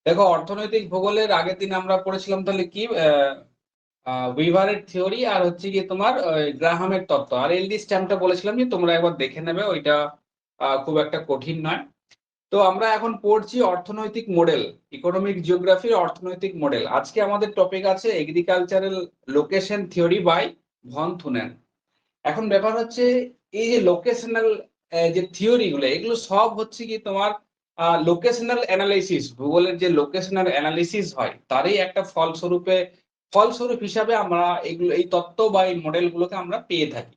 দেখো, অর্থনৈতিক ভূগোলের আগের দিন আমরা পড়েছিলাম তাহলে কি উইভারের থিওরি আর হচ্ছে গিয়ে তোমার গ্রাহামের তত্ত্ব আর এলডি স্ট্যাম্পটা বলেছিলাম যে তোমরা একবার দেখে নেবে ওইটা। খুব একটা কঠিন নয়। তো আমরা এখন পড়ছি অর্থনৈতিক মডেল, ইকোনমিক জিওগ্রাফির অর্থনৈতিক মডেল। আজকে আমাদের টপিক আছে agricultural location theory by von Thunen. এখন ব্যাপার হচ্ছে এই যে লোকেশনাল যে থিওরি গুলো, এগুলো সব হচ্ছে কি তোমার লোকেশনাল অ্যানালাইসিস, ভূগোলের যে লোকেশনাল অ্যানালিসিস হয় তারই একটা ফলস্বরূপ হিসাবে আমরা এগুলো, এই তত্ত্ব বা এই মডেল গুলোকে আমরা পেয়ে থাকি।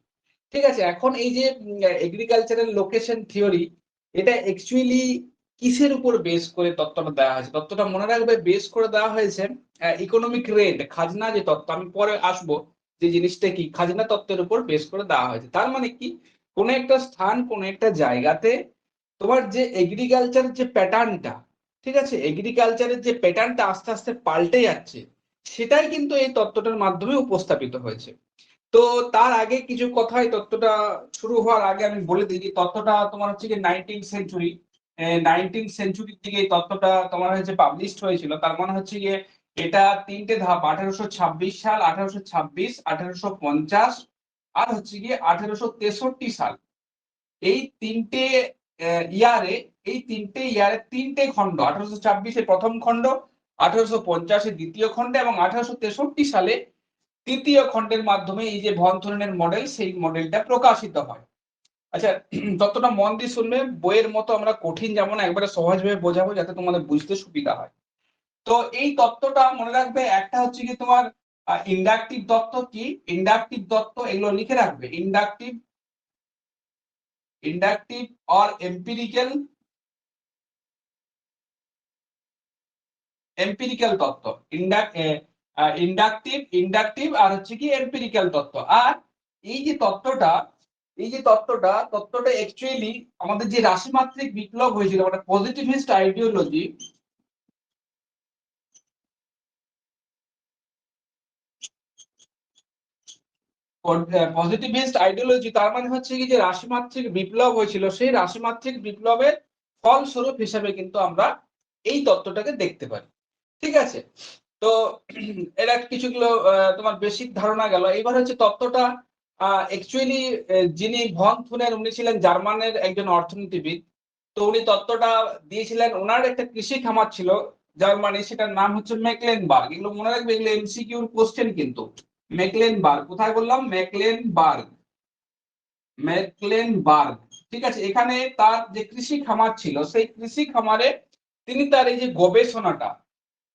ঠিক আছে, এখন এই যে এগ্রিকালচারাল লোকেশন থিওরি, এটা অ্যাকচুয়ালি কিসের উপর বেস করে তত্ত্বটা দেওয়া হয়েছে? তত্ত্বটা মনে রাখবে, বেস করে দেওয়া হয়েছে ইকোনমিক রেন্ট, খাজনা যে তত্ত্ব, আমি পরে আসবো যে জিনিসটা কি খাজনা তত্ত্বের উপর বেস করে দেওয়া হয়েছে। তার মানে কি, কোন একটা স্থান, কোন একটা জায়গাতে তোমার যে এগ্রিকালচার যে প্যাটার্নটা, ঠিক আছে, এগ্রিকালচারের যে প্যাটার্নটা আস্তে আস্তে পাল্টে যাচ্ছে, সেটাই কিন্তু এই তত্ত্বটার মাধ্যমে উপস্থাপিত হয়েছে। তো তার আগে কিছু কথা, এই তত্ত্বটা শুরু হওয়ার আগে আমি বলে দিই যে তত্ত্বটা তোমার হচ্ছে কি নাইনটিন সেঞ্চুরির দিকে এই তত্ত্বটা তোমার হচ্ছে পাবলিশড হয়েছিল। তার মানে হচ্ছে গিয়ে এটা তিনটে ধাপ: 1826 সাল, 1826, 1850 আর হচ্ছে গিয়ে 1863 সাল। এই তিনটে ইয়ারে, তিনটে খণ্ড: 1826-এ প্রথম খণ্ড, 1850-এ দ্বিতীয় খণ্ড এবং 1863 সালে তৃতীয় খণ্ডের মাধ্যমে এই যে ভন থুনেনের মডেল, সেই মডেলটা প্রকাশিত হয়। আচ্ছা, ততটা মন দিয়ে শুনবে, বইয়ের মতো আমরা কঠিন যেমন একবারে সহজভাবে বোঝাবো যাতে তোমাদের বুঝতে সুবিধা হয়। তো এই তত্ত্বটা মনে রাখবে, একটা হচ্ছে কি তোমার ইন্ডাকটিভ তত্ত্ব। কি ইন্ডাকটিভ তত্ত্ব? এগুলো লিখে রাখবে: ইন্ডাকটিভ অর এম্পিরিক্যাল, তত্ত্ব। ইন্ডাকটিভ আর হচ্ছে কি এম্পিরিক্যাল তত্ত্ব। আর এই যে তত্ত্বটা, তত্ত্বটা অ্যাকচুয়ালি আমাদের যে রাশিমাত্রিক বিপ্লব হয়েছিল, মানে পজিটিভিস্ট আইডিওলজি, তার মানে হচ্ছে কি যে রাশিমাত্রিক বিপ্লব হয়েছিল, সেই রাশিমাত্রিক বিপ্লবের ফলস্বরূপ হিসেবে কিন্তু আমরা এই তত্ত্বটাকে দেখতে পারি। ঠিক আছে, তো এরা কিছুগুলো তোমার বেসিক ধারণা গেল। এবার হচ্ছে তত্ত্বটা অ্যাকচুয়ালি যিনি ভন থুনের, উনি ছিলেন জার্মানের একজন অর্থনীতিবিদ। তো উনি তত্ত্বটা দিয়েছিলেন, ওনার একটা কৃষি খামার ছিল জার্মানি, সেটার নাম হচ্ছে মেকলেনবার্গ। এগুলো মনে রাখবে, এগুলো এমসিকিউর কোশ্চেন কিন্তু। মেকলেনবার্গ, কোথায় বললাম? মেকলেনবার্গ। ঠিক আছে, এখানে তার যে কৃষি খামার ছিল, সেই কৃষি খামারে তিনি তার এই যে গবেষণাটা,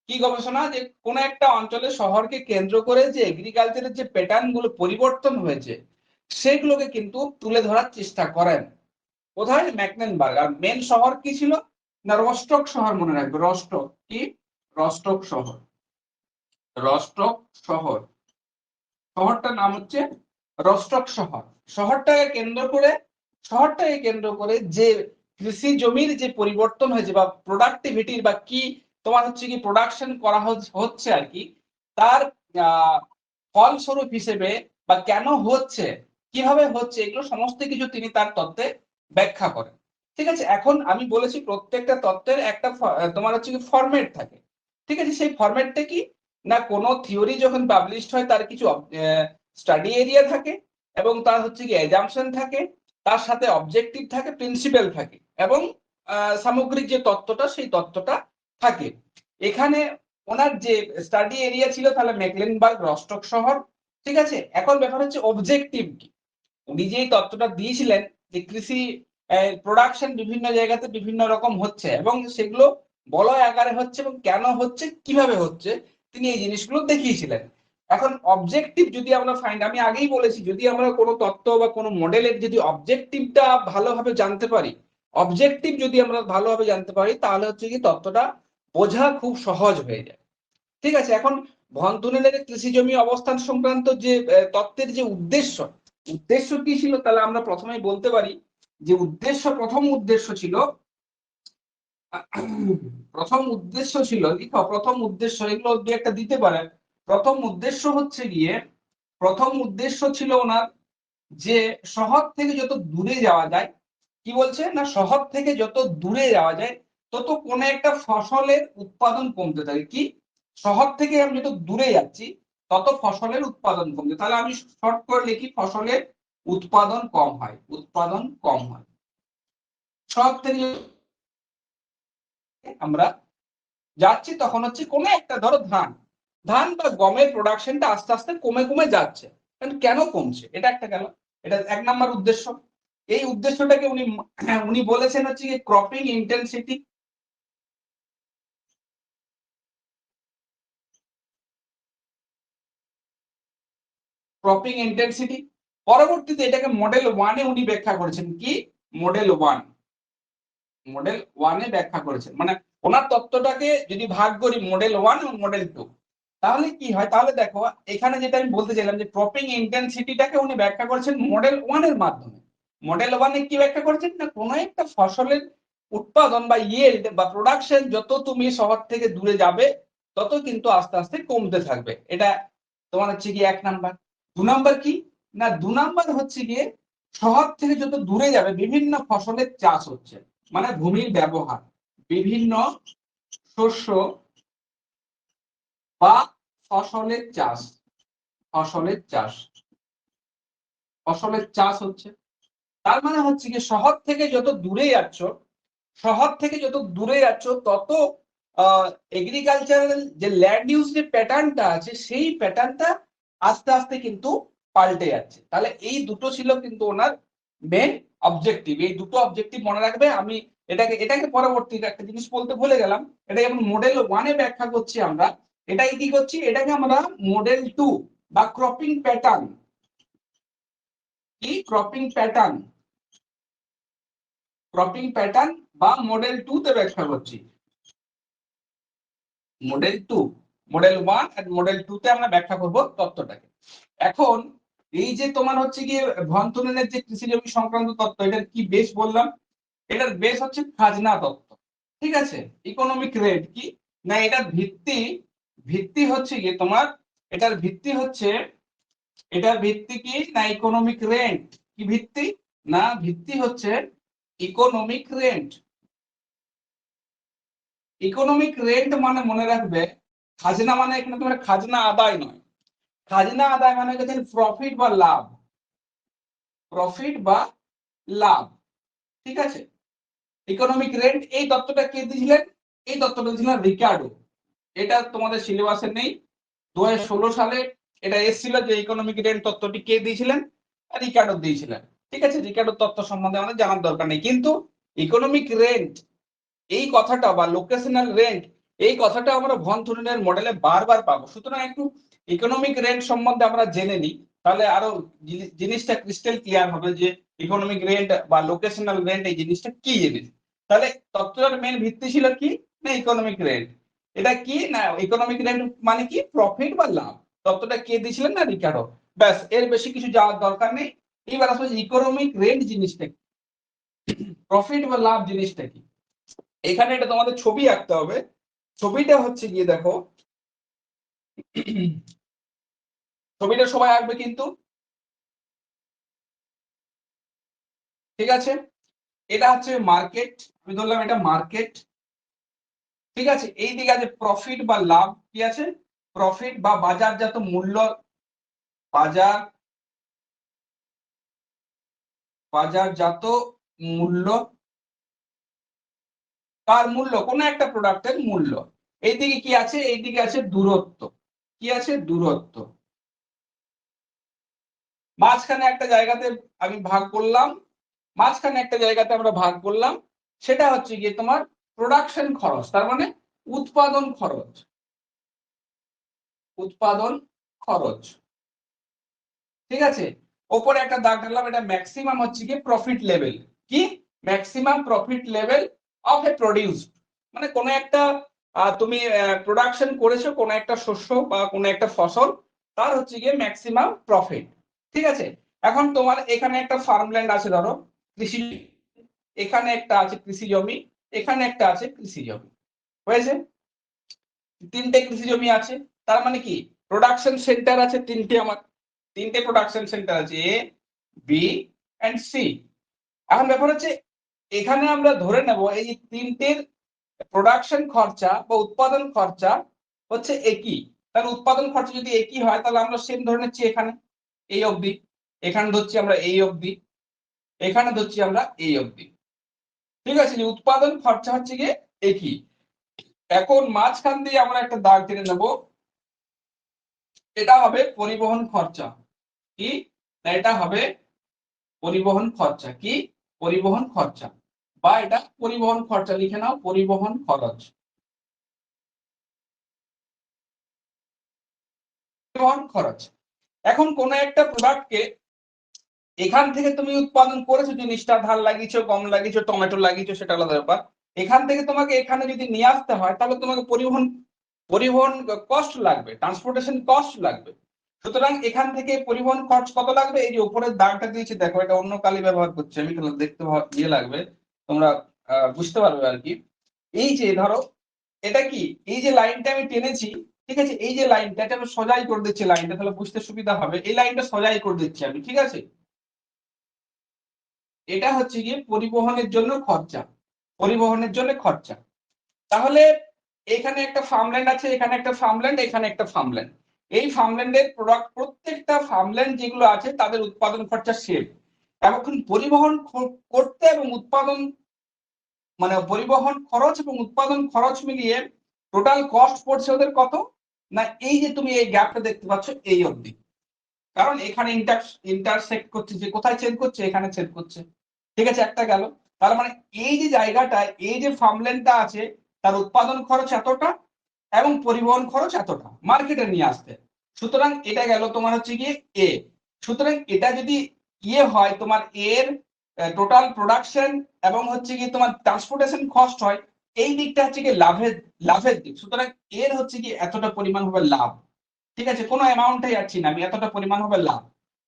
কি গবেষণা, যে কোন একটা অঞ্চলের শহরকে কেন্দ্র করে যে এগ্রিকালচারের যে প্যাটার্ন গুলো পরিবর্তন হয়েছে, সেগুলোকে কিন্তু তুলে ধরার চেষ্টা করেন। কোথায়? ম্যাকলেনবার্গ। আর মেন শহর কি ছিল? না, রস্টক শহর। মনে রাখবে, রস্টক। কি? রস্টক শহর। রস্টক শহর, শহরটার নাম হচ্ছে রস্টক শহর। শহরটাকে কেন্দ্র করে, যে কৃষি জমির যে পরিবর্তন হয়েছে বা প্রোডাক্টিভিটির বা কি তোমার হচ্ছে কি প্রোডাকশন করা হচ্ছে আর কি, তার ফলস্বরূপ হিসেবে বা কেন হচ্ছে, কিভাবে হচ্ছে, এগুলো সমস্ত কিছু তিনি তার তত্ত্বে ব্যাখ্যা করেন। ঠিক আছে, এখন আমি বলেছি প্রত্যেকটা তত্ত্বের একটা তোমার হচ্ছে কি ফরম্যাট থাকে। ঠিক আছে, সেই ফরম্যাটটা কি, না কোনো থিওরি যখন পাবলিশড হয় তার কিছু স্টাডি এরিয়া থাকে এবং তার হচ্ছে কি অ্যাজাম্পশন থাকে, তার সাথে অবজেক্টিভ থাকে, প্রিন্সিপাল থাকে এবং সামগ্রিক যে তত্ত্বটা, সেই তত্ত্বটা থাকে। এখানে ওনার যে স্টাডি এরিয়া ছিল তাহলে মেকলেনবার্গ, রস্টক শহর। ঠিক আছে, এখন ব্যাপার হচ্ছে অবজেক্টিভ কি। উনি যে তত্ত্বটা দিয়েছিলেন যে কৃষি প্রোডাকশন বিভিন্ন জায়গাতে বিভিন্ন রকম হচ্ছে এবং সেগুলো বলয় আকারে হচ্ছে এবং কেন হচ্ছে, কিভাবে হচ্ছে, তিনি এই জিনিসগুলো দেখিয়েছিলেন। এখন অবজেক্টিভ যদি আমরা ফাইন্ড, আমি আগেই বলেছি, যদি আমরা কোনো তত্ত্ব বা কোনো মডেলের যদি অবজেক্টিভটা ভালোভাবে জানতে পারি, তাহলে হচ্ছে কি তত্ত্বটা বোঝা খুব সহজ হয়ে যায়। ঠিক আছে, এখন ভন থুনেনের কৃষি জমি অবস্থান সংক্রান্ত যে তত্ত্বের যে উদ্দেশ্য কি ছিল, তাহলে আমরা প্রথমেই বলতে পারি যে প্রথম উদ্দেশ্য ছিল, প্রথম উদ্দেশ্য, এগুলো দু একটা দিতে পারেন। প্রথম উদ্দেশ্য ছিল ওনার যে শহর থেকে যত দূরে যাওয়া যায়, কি বলছে না, শহর থেকে যত দূরে যাওয়া যায় তত কোনো একটা ফসলের উৎপাদন কমতে থাকে। কি শহর থেকে আমি যত দূরে যাচ্ছি তত ফসলের উৎপাদন কমবে। তাহলে আমি শর্ট করে লিখি ফসলের উৎপাদন কম হয়, উৎপাদন কম হয়। শহর থেকে আমরা যাচ্ছি তখন হচ্ছে কোনো একটা ধরো ধান বা গমের প্রোডাকশনটা আস্তে আস্তে কমে কমে যাচ্ছে। কেন কমছে এটা একটা গেল, এটা 1 নম্বর উদ্দেশ্য। এই উদ্দেশ্যটাকে উনি বলেছেন হচ্ছে কি ক্রপিং ইন্টেন্সিটি। ক্রপিং ইন্টেন্সিটি পরবর্তীতে এটাকে মডেল 1-এ উনি ব্যাখ্যা করেছেন। কি মডেল 1, মডেল 1-এ ব্যাখ্যা করেছেন। মানে ওনার তত্ত্বটাকে যদি ভাগ করি মডেল 1 এবং মডেল 2, তাহলে কি হয়, তাহলে দেখো এখানে যেটা আমি বলতে চাইলাম যে ক্রপিং ইন্টেন্সিটিটাকে উনি ব্যাখ্যা করেছেন মডেল 1-এর মাধ্যমে। মডেল 1-এ কি ব্যাখ্যা করেছেন না কোনো একটা ফসলের উৎপাদন বা ইয়েল্ড বা প্রোডাকশন যত তুমি শহর থেকে দূরে যাবে তত কিন্তু আস্তে আস্তে কমতে থাকবে। এটা তোমার হচ্ছে কি 1 নাম্বার। 2 নাম্বার কি না 2 নাম্বার হচ্ছে গিয়ে শহর থেকে যত দূরে যাবে বিভিন্ন ফসলের চাষ হচ্ছে, মানে ভূমির ব্যবহার, বিভিন্ন শস্য বা ফসলের চাষ, ফসলের চাষ, ফসলের চাষ হচ্ছে। তার মানে হচ্ছে কি শহর থেকে যত দূরে যাচ্ছ, শহর থেকে যত দূরে যাচ্ছ তত এগ্রিকালচারাল যে ল্যান্ড ইউজ যে প্যাটার্নটা আছে সেই প্যাটার্নটা আস্তে আস্তে কিন্তু পাল্টে যাচ্ছে। তাহলে এই দুটো ছিল কিন্তু ওনার মেন অবজেক্টিভ। এই দুটো অবজেক্টিভ মনে রাখবে। আমি এটাকে পরবর্তীতে একটা জিনিস বলতে ভুলে গেলাম, এটা যেমন মডেল 1-এ ব্যাখ্যা করছি আমরা, এটাই কি করছি, এটাকে আমরা মডেল 2 বা ক্রপিং প্যাটার্ন, কি ক্রপিং প্যাটার্ন, ক্রপিং প্যাটার্ন বা মডেল 2 তে ব্যাখ্যা করছি। মডেল 2, মডেল 1 আর মডেল 2 তে আমরা ব্যাখ্যা করব তত্ত্বটাকে। এখন এই যে তোমার হচ্ছে গিয়ে ভন্তনের যে কৃষি জমি সংক্রান্ত তত্ত্ব, এটার কি বেস বললাম, এটার বেস হচ্ছে খাজনা তত্ত্ব। ঠিক আছে, ইকোনমিক রেট কি না এটার ভিত্তি, ভিত্তি হচ্ছে গিয়ে তোমার, এটার ভিত্তি হচ্ছে, এটার ভিত্তি কি না ইকোনমিক রেন্ট। কি ভিত্তি না ভিত্তি হচ্ছে ইকোনমিক রেন্ট। ইকোনমিক রেন্ট মানে মনে রাখবে খাজনা মানে এখানে তোমার খাজনা আদায় নয়, খাজনা আদায় মানে হচ্ছে প্রফিট বা লাভ, প্রফিট বা লাভ। ঠিক আছে, ইকোনমিক রেন্ট এই তত্ত্বটা কে দিয়েছিলেন, এই তত্ত্বটা দিয়েছিলেন রিকার্ডো। এটা তোমাদের সিলেবাসে নেই, 2016 সালে এটা এসেছিল যে ইকোনমিক রেন্ট তত্ত্বটি কে দিয়েছিলেন, রিকার্ডো দিয়েছিলেন। ঠিক আছে, রিকার্ডো তত্ত্ব সম্বন্ধে আমাদের জানার দরকার নেই, কিন্তু ইকোনমিক রেন্ট এই কথাটা বা লোকেশনাল রেন্ট এই কথাটা আমরা ভন থুরিনের মডেলে বারবার পাবো। সুতরাং একটু ইকোনমিক রেন্ট সম্বন্ধে আমরা জেনে নিই, তাহলে আরো জিনিসটা ক্রিস্টাল ক্লিয়ার হবে যে ইকোনমিক রেন্ট বা লোকেশনাল রেন্ট এই জিনিসটা কি জিনিস। তাহলে তত্ত্বটার মেন ভিত্তি ছিল কি না ইকোনমিক রেন্ট। এটা কি না ইকোনমিক রেন্ট মানে কি প্রফিট বা লাভ। তত্ত্বটা কে দিয়েছিলেন না রিকার্ডো। ব্যাস, এর বেশি কিছু যাওয়ার দরকার নেই। এবার আসলে ইকোনমিক রেন্ট জিনিসটা কি, প্রফিট বা লাভ জিনিসটা কি। এখানে এটা তোমাদের ছবি আঁকতে হবে। ছবিটা হচ্ছে গিয়ে দেখো, ছবিটা সবাই আঁকবে কিন্তু, ঠিক আছে। এটা হচ্ছে মার্কেট, আমি ধরলাম এটা মার্কেট। ঠিক আছে, এই দিকে আছে প্রফিট বা লাভ, কি আছে প্রফিট বা বাজারজাত মূল্য, বাজার, বাজারজাত মূল্য, তার মূল্য কোন একটা প্রোডাক্টের মূল্য। এইদিকে কি আছে, এইদিকে আছে দূরত্ব, কি আছে দূরত্ব। মাঝখানে একটা জায়গাতে আমি ভাগ করলাম, মাঝখানে একটা জায়গাতে আমরা ভাগ করলাম, সেটা হচ্ছে গিয়ে তোমার প্রোডাকশন খরচ, তার মানে উৎপাদন খরচ, উৎপাদন খরচ। ঠিক আছে, ওপরে একটা দাগ দিলাম, এটা ম্যাক্সিমাম হচ্ছে গিয়ে প্রফিট লেভেল, কি maximum profit level of A produce, মানে কোন একটা তুমি প্রোডাকশন করেছো কোন একটা শস্য বা কোন একটা ফসল, তার হচ্ছে গিয়ে ম্যাক্সিমাম প্রফিট। ঠিক আছে, এখন তোমার এখানে একটা ফার্মল্যান্ড আছে ধরো কৃষি, এখানে একটা আছে কৃষি জমি, এখানে একটা আছে কৃষি জমি, হয়েছে তিনটে কৃষি জমি আছে। তার মানে কি প্রোডাকশন সেন্টার আছে তিনটে, আমার তিনটে প্রোডাকশন সেন্টার আছে এ বি এন্ড সি। এখন ব্যাপার হচ্ছে এখানে আমরা ধরে নেব এই তিনটের প্রোডাকশন খরচা বা উৎপাদন খরচা হচ্ছে একই। তাহলে উৎপাদন খরচা যদি একই হয় তাহলে আমরা সেম ধরে নিচ্ছি এখানে এই অবধি, এখানে ধরছি আমরা এই অবধি, এখানে ধরছি আমরা এই অবধি। ঠিক আছে, যে উৎপাদন খরচা হচ্ছে গিয়ে একই। এখন মাঝখান দিয়ে আমরা একটা দাগ টেনে নেব, এটা হবে পরিবহন খরচা। কি না, এটা হবে পরিবহন খরচা। কি পরিবহন খরচা, বা এটা পরিবহন খরচা লিখে নাও, পরিবহন খরচ। পরিবহন খরচ। এখন কোন একটা প্রোডাক্টকে এখান থেকে তুমি উৎপাদন করেছো, জিনিসটা ধার লাগিয়েছো, কম লাগিয়েছো, টমেটো লাগিয়েছো, সেটা আলাদা ব্যাপার। এখান থেকে তোমাকে এখানে যদি নিয়ে আসতে হয় তাহলে তোমাকে পরিবহন পরিবহন কস্ট লাগবে, ট্রান্সপোর্টেশন কস্ট লাগবে। সুতরাং এখান থেকে পরিবহন খরচ কত লাগবে, এই যে উপরের দাগটা দিয়েছি দেখো, এটা অন্য কালি ব্যবহার করছি আমি, দেখতে ইয়ে লাগবে, তোমরা বুঝতে পারবে আর কি। এই যে ধরো এটা কি, এই যে লাইনটা আমি টেনেছি, ঠিক আছে, এই যে লাইনটা, এটা আমি সোজাই করে দিচ্ছি লাইনটা, তাহলে বুঝতে সুবিধা হবে। এই লাইনটা সোজাই করে দিচ্ছি আমি, ঠিক আছে। এটা হচ্ছে গিয়ে পরিবহনের জন্য খরচা, পরিবহনের জন্য খরচা। তাহলে এখানে একটা ফার্মল্যান্ড আছে, এখানে একটা ফার্মল্যান্ড, এখানে একটা ফার্মল্যান্ড। এই ফার্মল্যান্ডের প্রোডাক্ট, প্রত্যেকটা ফার্মল্যান্ড যেগুলো আছে তাদের উৎপাদন খরচা সেম। এখন পরিবহন করতে এবং উৎপাদন, মানে পরিবহন খরচ এবং উৎপাদন খরচ মিলিয়ে টোটাল কস্ট পড়ছে ওদের কত, না এই যে তুমি এই গ্যাপটা দেখতে পাচ্ছ এই অবধি। কারণ এখানে ইন্টারসেক্ট করছে, যে কোথায় ছেদ করছে, এখানে ছেদ করছে। ঠিক আছে, একটা গেল। তার মানে এই যে জায়গাটায় এই যে ফার্মল্যান্ডটা আছে তার উৎপাদন খরচ এতটা এবং পরিবহন খরচ এতটা মার্কেটে নিয়ে আসতে। সুতরাং এটা গেল তোমার হচ্ছে গিয়ে এ। সুতরাং এটা যদি ইয়ে হয় তোমার এর টোটাল প্রোডাকশন এবং হচ্ছে গিয়ে তোমার ট্রান্সপোর্টেশন কস্ট হয়, এই দিকটা হচ্ছে গিয়ে লাভের দিক। সুতরাং এর হচ্ছে গিয়ে এতটা পরিমাণ হবে লাভ। ঠিক আছে, কোনো অ্যামাউন্টে যাচ্ছি না আমি, এতটা পরিমাণ হবে লাভ।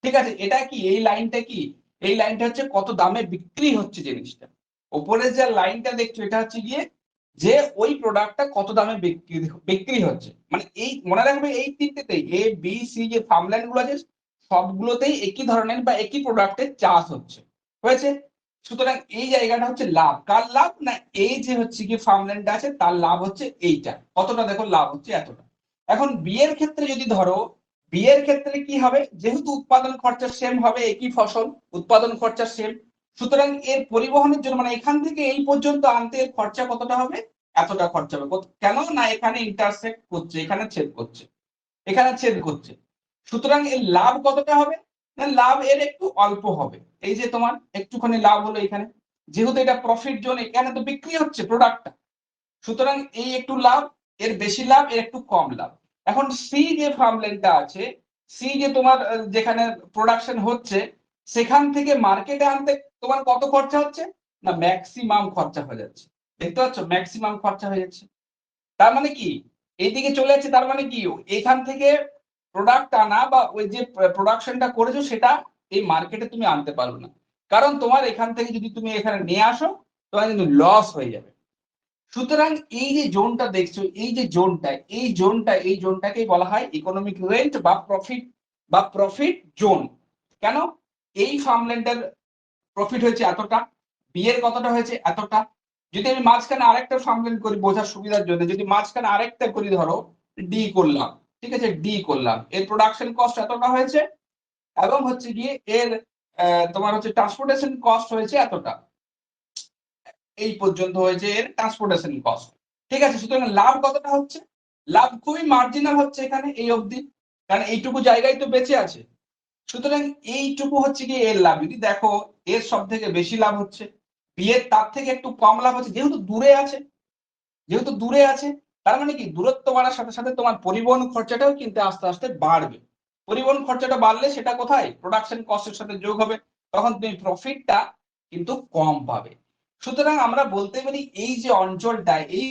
ঠিক আছে, এটা কি, এই লাইনটা কি, এই লাইনটা হচ্ছে কত দামে বিক্রি হচ্ছে জিনিসটা। উপরে যে লাইনটা দেখছো এটা হচ্ছে গিয়ে যে ওই প্রোডাক্টটা কত দামে বিক্রি হচ্ছে। মানে এই মনে রাখবে এই তিনটেতেই, এ বি সি যে ফার্মল্যান্ড গুলো আছে সবগুলোতেই একই ধরনের বা একই প্রোডাক্টের চাষ হয়েছে। সুতরাং এই জায়গাটা হচ্ছে লাভ, কার লাভ, না এই যে হচ্ছে কি ফার্মল্যান্ড আছে তার লাভ হচ্ছে এইটা, কতটা দেখো লাভ হচ্ছে এতটা। এখন বিয়ের ক্ষেত্রে যদি ধরো, বিয়ের ক্ষেত্রে কি হবে, যেহেতু উৎপাদন খরচা সেম হবে, একই ফসল, উৎপাদন খরচা সেম। সুতরাং এর পরিবহনের জন্য, মানে এখান থেকে এই পর্যন্ত আনতে এর খরচা কতটা হবে, এতটা খরচা হবে। কেন না এখানে ইন্টারসেক্ট করছে, এখানে ছেদ করছে, এখানে ছেদ করছে। সুতরাং এর লাভ কতটা হবে, না লাভ এর একটু অল্প হবে। এই যে তোমার একটুখানি লাভ হলো এখানে, যেহেতু এটা প্রফিট জোন, এখানে তো বিক্রি হচ্ছে প্রোডাক্টটা। সুতরাং এই একটু লাভ, এর বেশি লাভ, এর একটু কম লাভ। এখন সি যে ফার্মল্যান্ডটা আছে, সি যে তোমার যেখানে প্রোডাকশন হচ্ছে, সেখান থেকে মার্কেটে আনতে তোমার কত খরচা হচ্ছে, না ম্যাক্সিমাম খরচা হয়ে যাচ্ছে। দেখতে পাচ্ছ, ম্যাক্সিমাম খরচা হয়ে যাচ্ছে। তার মানে কি, এইদিকে চলে যাচ্ছে, তার মানে কি এখান থেকে প্রোডাক্ট আনা বা ওই যে প্রোডাকশনটা করেছো সেটা এই মার্কেটে তুমি আনতে পারবে না। কারণ তোমার এখান থেকে যদি তুমি এখানে নিয়ে আসো তোমার কিন্তু লস হয়ে যাবে। সুতরাং এই যে জোনটা দেখছো, এই যে জোনটা, এই জোনটাকেই বলা হয় ইকোনমিক রেঞ্জ বা প্রফিট জোন। কেন, এই ফার্মল্যান্ডের প্রফিট হয়েছে এতটা, বিয়ের কতটা হয়েছে এতটা। যদি আমি মাঝখানে আরেকটা ফার্মল্যান্ড করি বোঝার সুবিধার জন্য, যদি মাঝখানে আরেকটা করি, ধরো ডি করলাম, ঠিক আছে, ডি করলাম, এর প্রোডাকশন কস্ট এতটা হয়েছে এবং হচ্ছে গিয়ে এর তোমার হচ্ছে ট্রান্সপোর্টেশন কস্ট হয়েছে এতটা, এই পর্যন্ত হয়েছে এর ট্রান্সপোর্টেশন কস্ট। ঠিক আছে, সুতরাং লাভ কতটা হচ্ছে, লাভ খুবই মার্জিনাল হচ্ছে এখানে এই অবধি, কারণ এইটুকু জায়গায় তো বেঁচে আছে। সুতরাং এইটুকু হচ্ছে কি এর লাভ। যদি দেখো এর সব থেকে বেশি লাভ হচ্ছে, বিয়ের তার থেকে একটু কম লাভ হচ্ছে, যেহেতু দূরে আছে, যেহেতু দূরে আছে। তার মানে কি, দূরত্ব বাড়ার সাথে সাথে তোমার পরিবহন খরচাটাও কিন্তু আস্তে আস্তে বাড়বে। পরিবহন খরচাটা বাড়লে সেটা কোথায়, প্রোডাকশন কস্টের সাথে যোগ হবে, তখন তুমি প্রফিটটা কিন্তু কম পাবে। সুতরাং আমরা বলতে পারি এই যে অঞ্চলটা, এই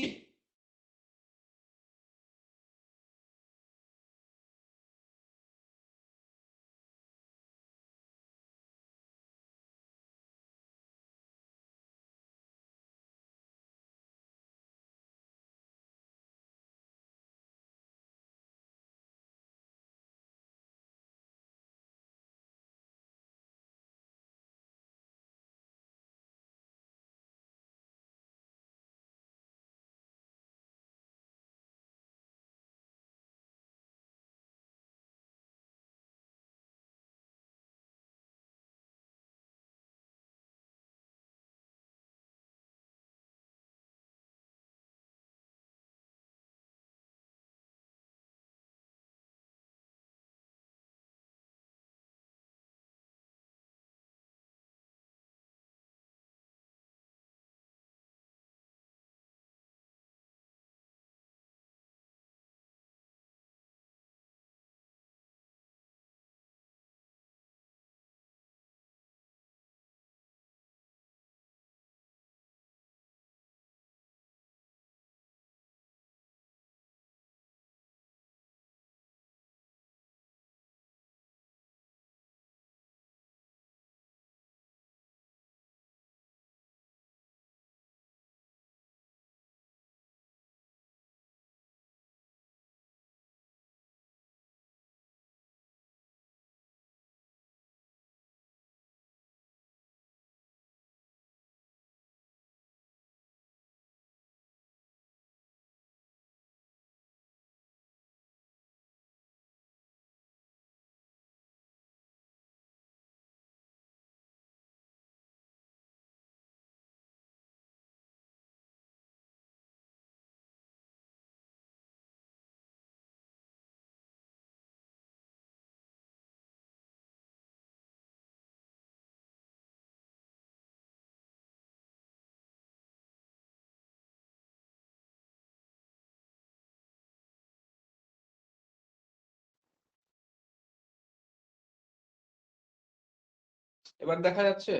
এবার দেখা যাচ্ছে?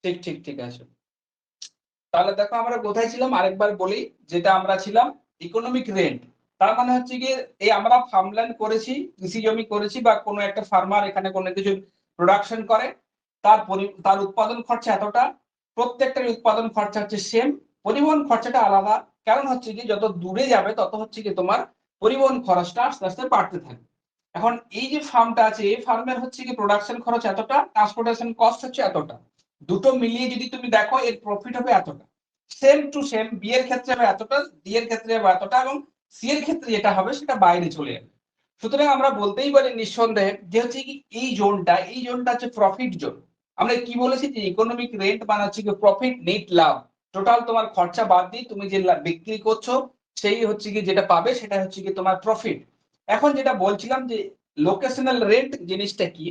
ঠিক ঠিক ঠিক আছে। তাহলে দেখো আমরা কোথায় ছিলাম আরেকবার বলি, যেটা আমরা ছিলাম ইকোনমিক রেন্ট। তার মানে হচ্ছে গিয়ে এই আমরা ফার্মল্যান্ড করেছি, কৃষি জমি করেছি, বা কোনো একটা ফার্মার এখানে কোনো কিছু প্রোডাকশন করে, তার উৎপাদন খরচা এতটা, প্রত্যেকটার উৎপাদন খরচা হচ্ছে সেম, পরিবহন খরচাটা আলাদা। কারণ হচ্ছে কি যত দূরে যাবে তত হচ্ছে কি তোমার পরিবহন খরচটা আস্তে আস্তে বাড়তে থাকে। এখন এই যে ফার্মটা আছে, এই ফার্মের হচ্ছে কি প্রোডাকশন খরচ এতটা, ট্রান্সপোর্টেশন কস্ট হচ্ছে এতটা, দুটো মিলিয়ে যদি তুমি দেখো এর প্রফিট হবে এতটা। সেম টু সেম বি এর ক্ষেত্রে হবে এতটা, ডি এর ক্ষেত্রে হবে এতটা, এবং সি এর ক্ষেত্রে যেটা হবে সেটা বাইরে চলে যাবে। সুতরাং আমরা বলতেই পারি নিঃসন্দেহে যে হচ্ছে কি এই জোনটা হচ্ছে প্রফিট জোন। আমরা কি বলেছি যে ইকোনমিক রেন্ট মানে হচ্ছে কি প্রফিট নেট লাভ, টোটাল তোমার খরচা বাদ দিয়ে তুমি যে বিক্রি করছো সেই হচ্ছে কি যেটা পাবে সেটা হচ্ছে কি তোমার প্রফিট। এখন যেটা বলছিলাম যে লোকেশনাল রেন্ট জিনিসটা কি,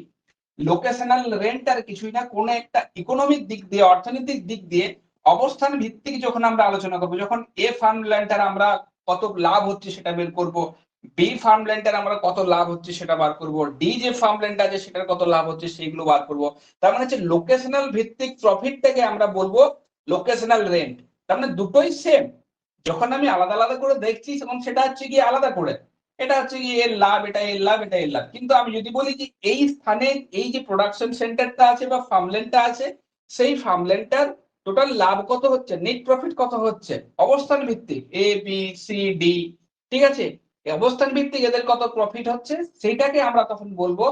লোকেশনাল রেন্ট আর কিছুই না, কোন একটা ইকোনমিক দিক দিয়ে, অর্থনৈতিক দিক দিয়ে অবস্থান ভিত্তিক যখন আমরা আলোচনা করবো, যখন এ ফার্মল্যান্ডের আমরা কত লাভ হচ্ছে সেটা বের করব, বি ফার্মল্যান্ডের আমরা কত লাভ হচ্ছে সেটা বার করব, ডি যে ফার্মল্যান্ড আছে সেটার কত লাভ হচ্ছে সেগুলো বার করব। তার মানে হচ্ছে লোকেশনাল ভিত্তিক প্রফিটটাকে আমরা বলবো লোকেশনাল রেন্ট। তার মানে দুটোই সেম, যখন আমি আলাদা আলাদা করে দেখছি তখন সেটা হচ্ছে গিয়ে আলাদা করে, এটা হচ্ছে কি এর লাভ, এটা এর লাভ, এটা এর লাভ। কিন্তু আমি যদি বলি যে এই স্থানে এই যে প্রোডাকশন সেন্টারটা আছে বা ফার্মল্যান্ডটা আছে, সেই ফার্মল্যান্ডটার টোটাল লাভ কত হচ্ছে, নেট প্রফিট কত হচ্ছে, অবস্থান ভিত্তিক এ বি সি ডি, ঠিক আছে, এই অবস্থান ভিত্তিক এদের কত প্রফিট হচ্ছে, সেইটাকে আমরা তখন বলবো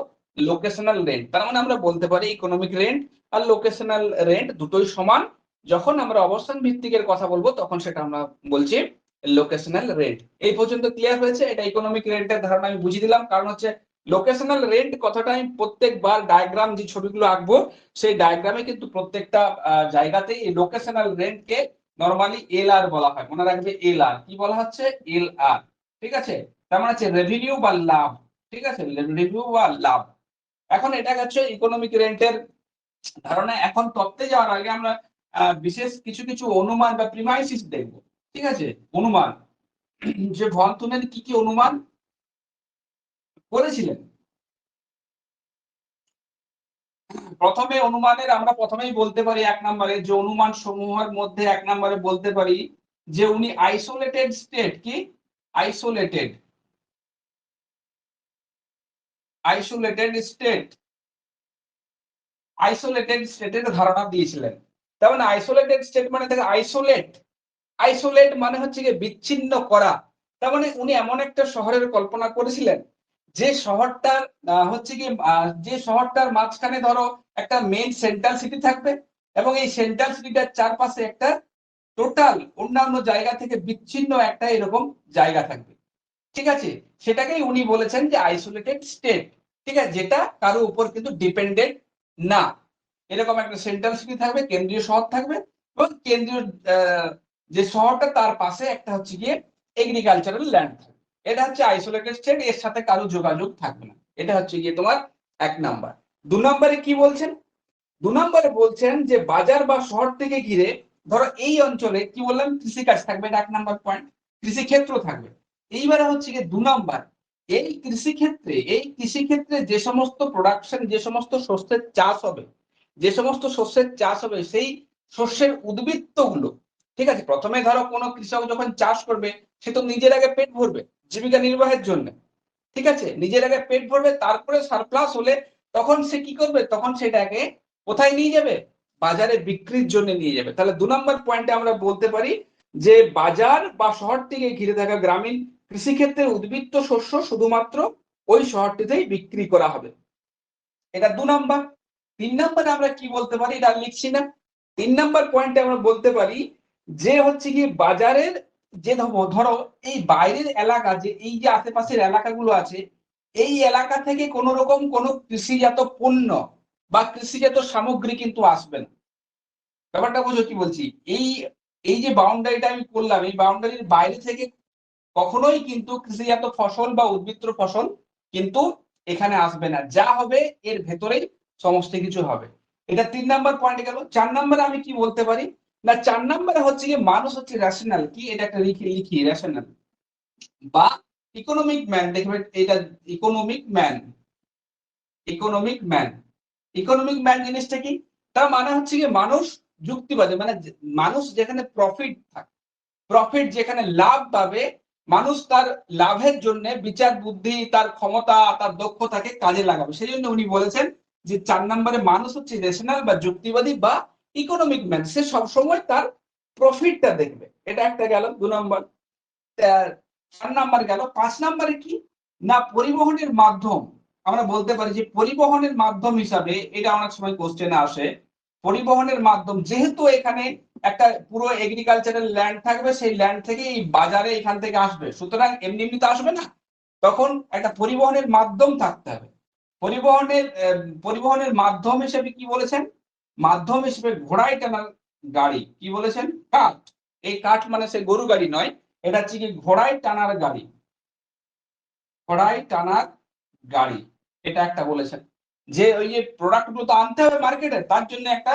লোকেশনাল রেন্ট। তার মানে আমরা বলতে পারি ইকোনমিক রেন্ট আর লোকেশনাল রেন্ট দুটোই সমান। যখন আমরা অবস্থান ভিত্তিকের কথা বলবো তখন সেটা আমরা বলছি লোকেশনাল রেন্ট। এই পর্যন্ত ক্লিয়ার হয়েছে? এটা ইকোনমিক রেন্টের ধারণা আমি বুঝিয়ে দিলাম, কারণ হচ্ছে লোকেশনাল রেন্ট কথাটা আমি প্রত্যেকবার ডায়াগ্রাম যে ছবিগুলো আঁকবো সেই ডায়াগ্রামে কিন্তু প্রত্যেকটা জায়গাতেই এই লোকেশনাল রেন্টকে নরমালি এল আর বলা হয়, মনে রাখবে এল আর কি বলা হচ্ছে, এল আর, ঠিক আছে। তার মানে হচ্ছে রেভিনিউ বা লাভ, ঠিক আছে, রেভিনিউ বা লাভ। এখন এটা হচ্ছে ইকোনমিক রেন্টের ধারণা। এখন তত্ত্বে যাওয়ার আগে আমরা বিশেষ কিছু কিছু অনুমান বা প্রিমাইসিস দেখবো, ঠিক আছে, অনুমান, যে ভন তুনেন কি কি অনুমান করেছিলেন। প্রথমে অনুমানের আমরা প্রথমেই বলতে পারি এক নম্বরে যে অনুমান সমূহের মধ্যে এক নম্বরে বলতে পারি যে উনি আইসোলেটেড স্টেট, কি আইসোলেটেড, আইসোলেটেড স্টেট, আইসোলেটেড স্টেটের ধারণা দিয়েছিলেন। তার মানে আইসোলেটেড স্টেট মানে থেকে আইসোলেট, আইসোলেট মানে হচ্ছে গিয়ে বিচ্ছিন্ন করা। তার মানে উনি এমন একটা শহরের কল্পনা করেছিলেন যে শহরটার হচ্ছে কি যে শহরটার মাঝখানে ধরো একটা মেইন সেন্ট্রাল সিটি থাকবে, এবং এই সেন্ট্রাল সিটিটার চারপাশে একটা টোটাল অন্যান্য জায়গা থেকে বিচ্ছিন্ন একটা এরকম জায়গা থাকবে, ঠিক আছে। সেটাকেই উনি বলেছেন যে আইসোলেটেড স্টেট, ঠিক আছে, যেটা কারো উপর কিন্তু ডিপেন্ডেন্ট না। এরকম একটা সেন্ট্রাল সিটি থাকবে, কেন্দ্রীয় শহর থাকবে, এবং কেন্দ্রীয় যে শহরটা তার পাশে একটা হচ্ছে গিয়ে এগ্রিকালচারাল ল্যান্ড থাকবে। এটা হচ্ছে আইসোলেটেড স্টেট, এর সাথে কারো যোগাযোগ থাকবে না। এটা হচ্ছে গিয়ে তোমার এক নাম্বার। দু নম্বরে কি বলছেন, দু নম্বরে বলছেন যে বাজার বা শহর থেকে ঘিরে ধরো এই অঞ্চলে কি বললাম কৃষিকাজ থাকবে, এটা এক নাম্বার পয়েন্ট, কৃষিক্ষেত্র থাকবে। এইবারে হচ্ছে গিয়ে দু নাম্বার, এই কৃষিক্ষেত্রে যে সমস্ত প্রোডাকশন, যে সমস্ত শস্যের চাষ হবে, যে সমস্ত শস্যের চাষ হবে সেই শস্যের উদ্বৃত্ত গুলো, ঠিক আছে, প্রথমে ধরো কোনো কৃষক যখন চাষ করবে সে তো নিজের আগে পেট ভরবে জীবিকা নির্বাহের জন্য, ঠিক আছে, নিজের আগে পেট ভরবে, তারপরে সারপ্লাস হলে তখন সে কি করবে, তখন সেটাকে কোথায় নিয়ে যাবে, বাজারে বিক্রির জন্য নিয়ে যাবে। তাহলে দু নম্বর পয়েন্টে আমরা বলতে পারি যে বাজার বা শহরটিকে ঘিরে থাকা গ্রামীণ কৃষিক্ষেত্রে উদ্বৃত্ত শস্য শুধুমাত্র ওই শহরটিতেই বিক্রি করা হবে। এটা দু নম্বর। তিন নম্বরে আমরা কি বলতে পারি, এটা লিখছি না, তিন নম্বর পয়েন্টে আমরা বলতে পারি যে হচ্ছে কি বাজারের যে ধরো এই বাইরের এলাকা, যে এই যে আশেপাশের এলাকাগুলো আছে, এই এলাকা থেকে কোন রকম কোন কৃষিজাত পণ্য বা কৃষিজাত সামগ্রী কিন্তু আসবে না। ব্যাপারটা বুঝো কি বলছি, এই এই যে বাউন্ডারিটা আমি করলাম, এই বাউন্ডারির বাইরে থেকে কখনোই কিন্তু কৃষিজাত ফসল বা উদ্বৃত্ত ফসল কিন্তু এখানে আসবে না, যা হবে এর ভেতরেই সমস্ত কিছু হবে। এটা তিন নাম্বার পয়েন্টে গেল। চার নাম্বারে আমি কি বলতে পারি না 4 নম্বরে হচ্ছে কি মানুষ হচ্ছে রেশনাল, কি এটা একটা লিখি রেশনাল বা ইকোনমিক ম্যান। দেখবেন এটা economic man, economic man, economic man জিনিসটা কি? তার মানে হচ্ছে কি মানুষ যুক্তিবাদী, মানে মানুষ যেখানে প্রফিট থাকে, প্রফিট যেখানে লাভ পাবে, মানুষ তার লাভের জন্য বিচার বুদ্ধি, তার ক্ষমতা, তার দক্ষতাকে কাজে লাগাবে। সেই জন্য উনি বলেছেন যে 4 নম্বরে মানুষ হচ্ছে রেশনাল বা যুক্তিবাদী বা ইকোনমিক ম্যান, সে সবসময় তার প্রফিটটা দেখবে। এটা একটা গেল 2 নম্বর। 4 নাম্বার গেল। 5 নাম্বারে কি না পরিবহনের মাধ্যম। আমরা বলতে পারি যে পরিবহনের মাধ্যম হিসাবে, এটা অনেক সময় কোশ্চেনে আসে, পরিবহনের মাধ্যম যেহেতু এখানে একটা পুরো এগ্রিকালচারাল ল্যান্ড থাকবে, সেই ল্যান্ড থেকে এই বাজারে এখান থেকে আসবে, সুতরাং এমনি এমনি তো আসবে না, তখন একটা পরিবহনের মাধ্যম থাকতে হবে। পরিবহনের মাধ্যম হিসেবে কি বলেছেন? মাধ্যম হিসেবে ঘোড়ায় টানার গাড়ি, কি বলেছেন? কাঠ। এই কাঠ মানে সে গরু গাড়ি নয়, এটা হচ্ছে কি ঘোড়ায় টানার গাড়ি, ঘোড়ায় টানার গাড়ি, এটা একটা বলেছেন। যে ওই যে প্রোডাক্ট গুলো তো আনতে হবে মার্কেটে, তার জন্য একটা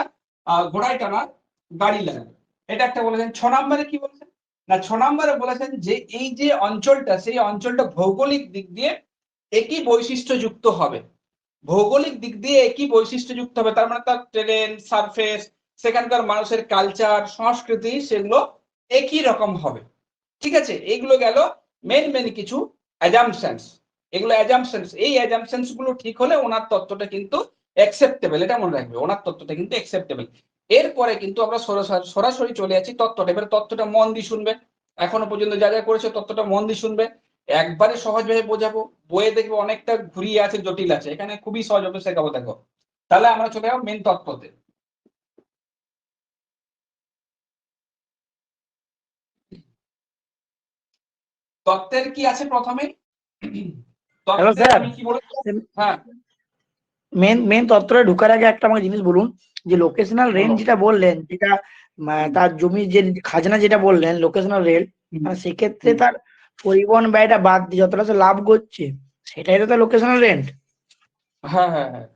ঘোড়ায় টানার গাড়ি লাগবে, এটা একটা বলেছেন। 6 নম্বরে কি বলেছেন না 6 নম্বরে বলেছেন যে এই যে অঞ্চলটা, সেই অঞ্চলটা ভৌগোলিক দিক দিয়ে একই বৈশিষ্ট্য যুক্ত হবে, ভৌগোলিক দিক দিয়ে একই বৈশিষ্ট্য যুক্ত হবে, তার মানে তার ট্রেন সারফেস, সেখানকার মানুষের কালচার সংস্কৃতি, সেগুলো একই রকম হবে। ঠিক আছে, এগুলো গেল মেন কিছু অ্যাজাম্পশনস। এগুলো অ্যাজাম্পশনস, এই অ্যাজাম্পশনস গুলো ঠিক হলে ওনার তত্ত্বটা কিন্তু অ্যাকসেপ্টেবল, এটা মনে রাখবে, ওনার তত্ত্বটা কিন্তু অ্যাকসেপ্টেবল। এরপরে কিন্তু আমরা সরাসরি চলে যাচ্ছি তত্ত্বটা। এবার তত্ত্বটা মন দিয়ে শুনবে, এখনো পর্যন্ত যা যা করেছে তত্ত্বটা মন দিয়ে শুনবে, একবারে সহজভাবে বোঝাবো। বইয়ে দেখবে অনেকটা ঘুরিয়ে আছে, জটিল আছে, এখানে খুবই সহজভাবে শেখাবো। দেখো তাহলে আমরা চলে যাবো মেন তত্ত্বতে। তত্ত্বের কি আছে প্রথমে? হ্যালো তত্ত্বের স্যার, আমি কি বলেছিলাম? হ্যাঁ মেন তত্ত্বটা ঢোকার আগে একটা আমাকে জিনিস বলুন, যে লোকেশনাল রেঞ্জ বলো। যেটা বললেন, যেটা তার জমি যে খাজনা যেটা বললেন লোকেশনাল রেল, হুম, মানে সেক্ষেত্রে হুম। তার পরিবহন ব্যয়টা বাদ দিয়ে যতটা সে লাভ করছে সেটাই তো তার লোকেশনাল রেন্ট। হ্যাঁ হ্যাঁ হ্যাঁ,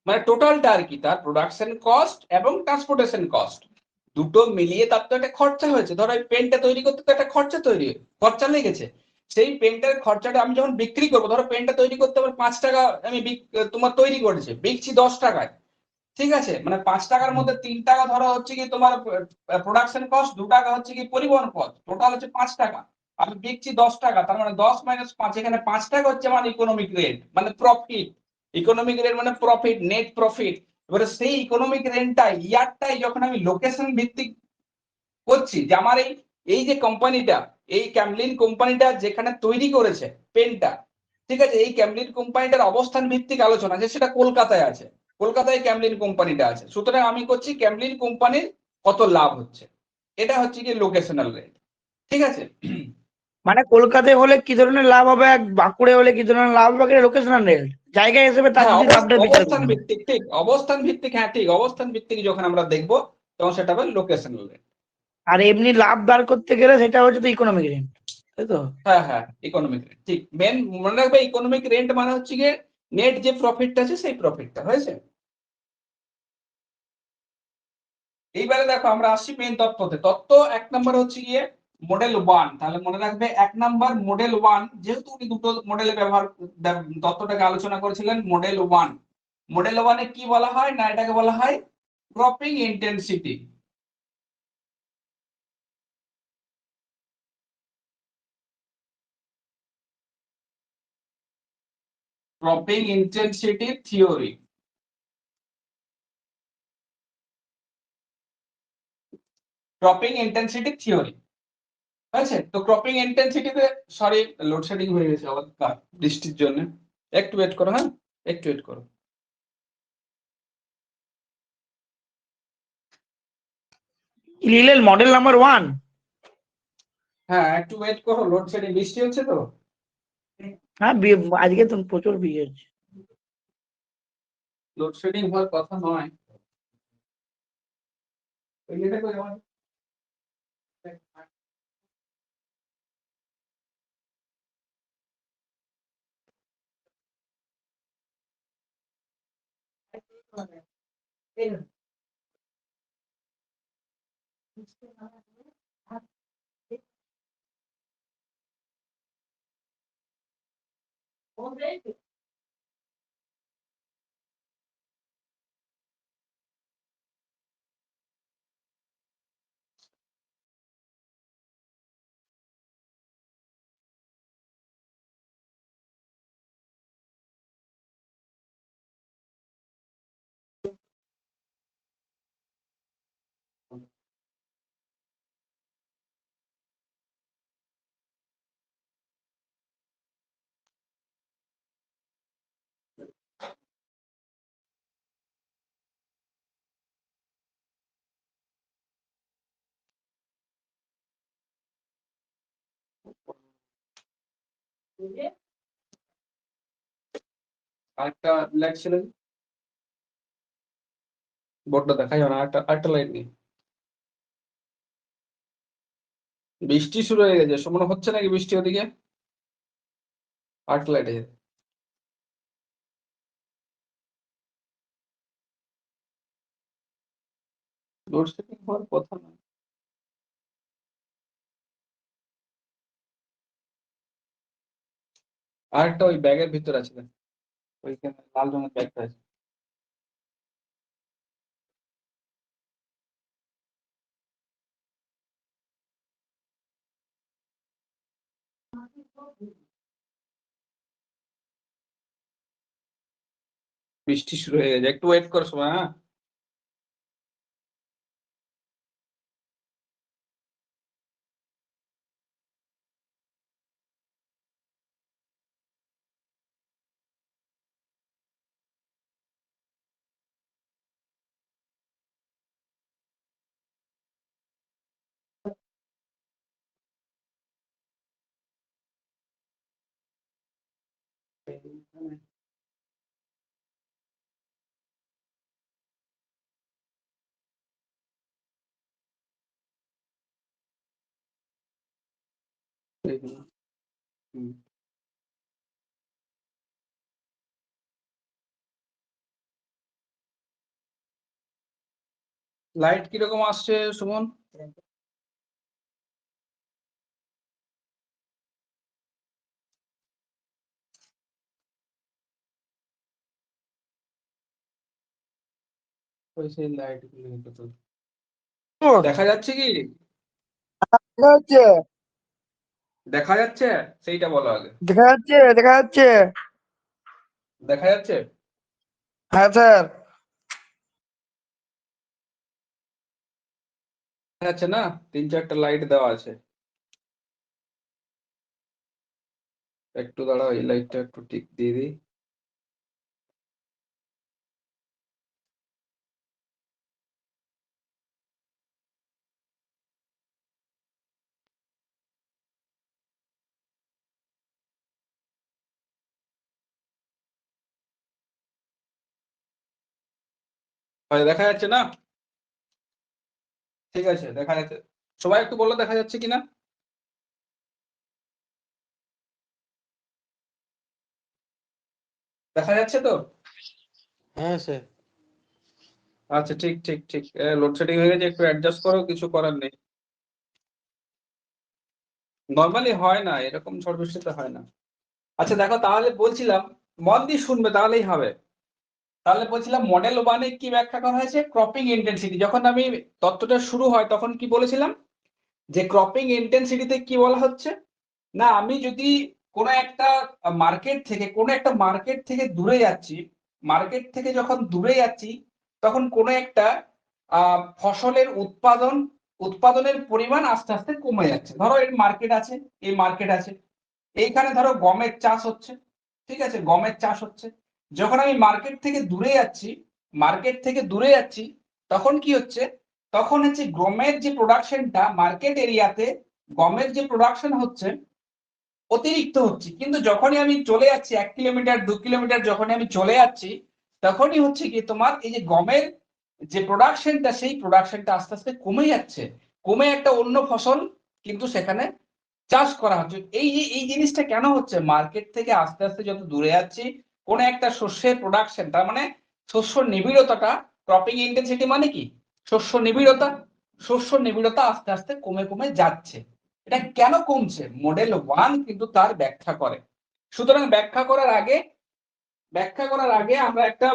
মানে টোটালটা আর কি, তার প্রোডাকশন কস্ট এবং ট্রান্সপোর্টেশন কস্ট দুটো মিলিয়ে তার তো একটা খরচা হয়েছে। ধরো এই পেনটা তৈরি করতে তো একটা খরচা লেগেছে। সেই পেনটার খরচাটা আমি যখন বিক্রি করবো, ধরো পেনটা তৈরি করতে আমার 5 টাকা, আমি তোমার তৈরি করেছে, বিকছি 10 টাকায়। ঠিক আছে, মানে 5 টাকার মধ্যে 3 টাকা ধরো হচ্ছে কি তোমার প্রোডাকশন কস্ট, 2 টাকা হচ্ছে কি পরিবহন কস্ট, টোটাল হচ্ছে 5 টাকা। আমি বিকছি 10 টাকা, তার মানে 10 - 5, এখানে 5 টাকা হচ্ছে আমার ইকোনমিক রেন্ট, মানে প্রফিট। ইকোনমিক রেন্ট মানে প্রফিট, নেট প্রফিট। এবারে সেই ইকোনমিক রেন্টটাই ইয়ারটাই যখন আমি লোকেশন ভিত্তিক করছি, যে আমার এই এই যে কোম্পানিটা, এই ক্যামলিন কোম্পানিটা যেখানে তৈরি করেছে পেনটা, ঠিক আছে, এই ক্যামলিন কোম্পানিটার অবস্থান ভিত্তিক আলোচনা, যে সেটা কলকাতায় আছে, কলকাতায় ক্যামলিন কোম্পানিটা আছে, সুতরাং আমি করছি ক্যামলিন কোম্পানির কত লাভ হচ্ছে, এটা হচ্ছে কি লোকেশনাল রেট। ঠিক আছে, মানে কলকাতায় হলে কি ধরনের লাভ হবে আর বাঁকুড়ে হলে কি ধরনের লাভ হবে, লোকেশনাল রেন্ট জায়গা হিসেবে তার হ্যাঁ যদি লাভটা বিচার অবস্থান করেন। ভিত্তিক, ঠিক অবস্থান ভিত্তিক, হ্যাঁ ঠিক অবস্থান ভিত্তিক যখন আমরা দেখবো, তখন সেটা হবে লোকেশনাল রেট। আর এমনি লাভ বার করতে গেলে সেটা হচ্ছে তো ইকোনমিক রেন্ট, তাই তো? হ্যাঁ হ্যাঁ, ইকোনমিক রেন্ট ঠিক। মেন মনে রাখবে ইকোনমিক রেন্ট মানে হচ্ছে গিয়ে নেট যে প্রফিটটা আছে, সেই প্রফিটটা হয়েছে। এইবারে দেখো আমরা আসছি মেন তত্ত্বতে। তত্ত্ব 1 নম্বর হচ্ছে গিয়ে মডেল 1। তাহলে মনে রাখবে 1 নম্বর মডেল 1, যেহেতু উনি দুটো মডেলে তত্ত্বটাকে আলোচনা করেছিলেন। মডেল 1, মডেল 1 এ কি বলা হয় না, এটাকে বলা হয় cropping intensity. Cropping intensity theory, cropping intensity theory আছে। তো ক্রপিং ইন্টেন্সিটিতে, সরি লোডশেডিং হয়ে গেছে আবার বৃষ্টির জন্য, একটু ওয়েট করো, হ্যাঁ একটু ওয়েট করো। লিলের মডেল নাম্বার 1। হ্যাঁ একটু ওয়েট করো, লোডশেডিং, বৃষ্টি হচ্ছে তো। হ্যাঁ, আজকে তো প্রচুর বিয়ে হচ্ছে। লোডশেডিং হওয়ার কথা নয়। ওই এটা করে আমার আরেকটা লাইট ছিল, বোর্ডটা দেখা যাবে না, আরেকটা লাইট নেই। বৃষ্টি শুরু হয়ে গেছে, মনে হচ্ছে নাকি বৃষ্টি ওদিকে? আরেকটা লাইট আছে। লোডশেডিং হওয়ার কথা না। আরেকটা ওই ব্যাগের ভিতর আছে, ওইখানে লাল রঙের ব্যাগটা আছে। বৃষ্টি শুরু হয়ে গেছে, একটু ওয়েট করো সময়। হ্যাঁ, লাইট কিরকম আসছে সুমন? ওই সেই লাইট গুলো দেখা যাচ্ছে কি? দেখা যাচ্ছে, দেখা যাচ্ছে, সেইটা বলো আগে। দেখা যাচ্ছে, দেখা যাচ্ছে। দেখা যাচ্ছে? হ্যাঁ স্যার। দেখা যাচ্ছে না? 3-4টা লাইট দেওয়া আছে। একটু দাঁড়াও, এই লাইটটা একটু টিক দিয়ে দিই। দেখা যাচ্ছে না? ঠিক আছে, দেখা যাচ্ছে। সবাই একটু বলো দেখা যাচ্ছে কিনা। দেখা যাচ্ছে তো? হ্যাঁ স্যার। আচ্ছা, ঠিক ঠিক ঠিক। লোডশেডিং হয়ে গেছে, একটু অ্যাডজাস্ট করো, কিছু করার নেই। নর্মালি হয় না এরকম, ঝড় বৃষ্টিতে হয় না। আচ্ছা দেখো, তাহলে বলছিলাম, মন দিয়ে শুনবে তাহলেই হবে। তাহলে বলছিলাম মডেল ওয়ানে কি ব্যাখ্যা করা হয়েছে, ক্রপিং ইন্টেন্সিটি। যখন আমি তত্ত্বটা শুরু হয় তখন কি বলেছিলাম, যে ক্রপিং ইন্টেন্সিটিতে কি বলা হচ্ছে না, আমি যদি কোনো একটা মার্কেট থেকে দূরে যাচ্ছি, মার্কেট থেকে যখন দূরে যাচ্ছি, তখন কোনো একটা ফসলের উৎপাদনের পরিমাণ আস্তে আস্তে কমে যাচ্ছে। ধরো এর মার্কেট আছে, এই মার্কেট আছে, এইখানে ধরো গমের চাষ হচ্ছে, ঠিক আছে, গমের চাষ হচ্ছে। যখন আমি মার্কেট থেকে দূরে যাচ্ছি, তখন কি হচ্ছে, তখন হচ্ছে গমের যে প্রোডাকশনটা মার্কেট এরিয়াতে, গমের যে প্রোডাকশন হচ্ছে অতিরিক্ত হচ্ছে। কিন্তু যখনই আমি চলে যাচ্ছি 1 কিলোমিটার 2 কিলোমিটার, যখনই আমি চলে যাচ্ছি, তখনই হচ্ছে কি তোমার এই যে গমের যে প্রোডাকশনটা, সেই প্রোডাকশনটা আস্তে আস্তে কমে যাচ্ছে, কমে একটা অন্য ফসল কিন্তু সেখানে চাষ করা হচ্ছে। এই জিনিসটা কেন হচ্ছে, মার্কেট থেকে আস্তে আস্তে যত দূরে যাচ্ছি, কোন একটা শস্যের প্রোডাকশন, তার মানে শস্য নিবিড়তাটা, ক্রপিং ইন্টেন্সিটি মানে কি, শস্য নিবিড়তা, শস্য নিবিড়তা আস্তে আস্তে কমে কমে যাচ্ছে। এটা কেন কমছে, মডেল ওয়ান কিন্তু তার ব্যাখ্যা করে। সুতরাং ব্যাখ্যা করার আগে আমরা একটা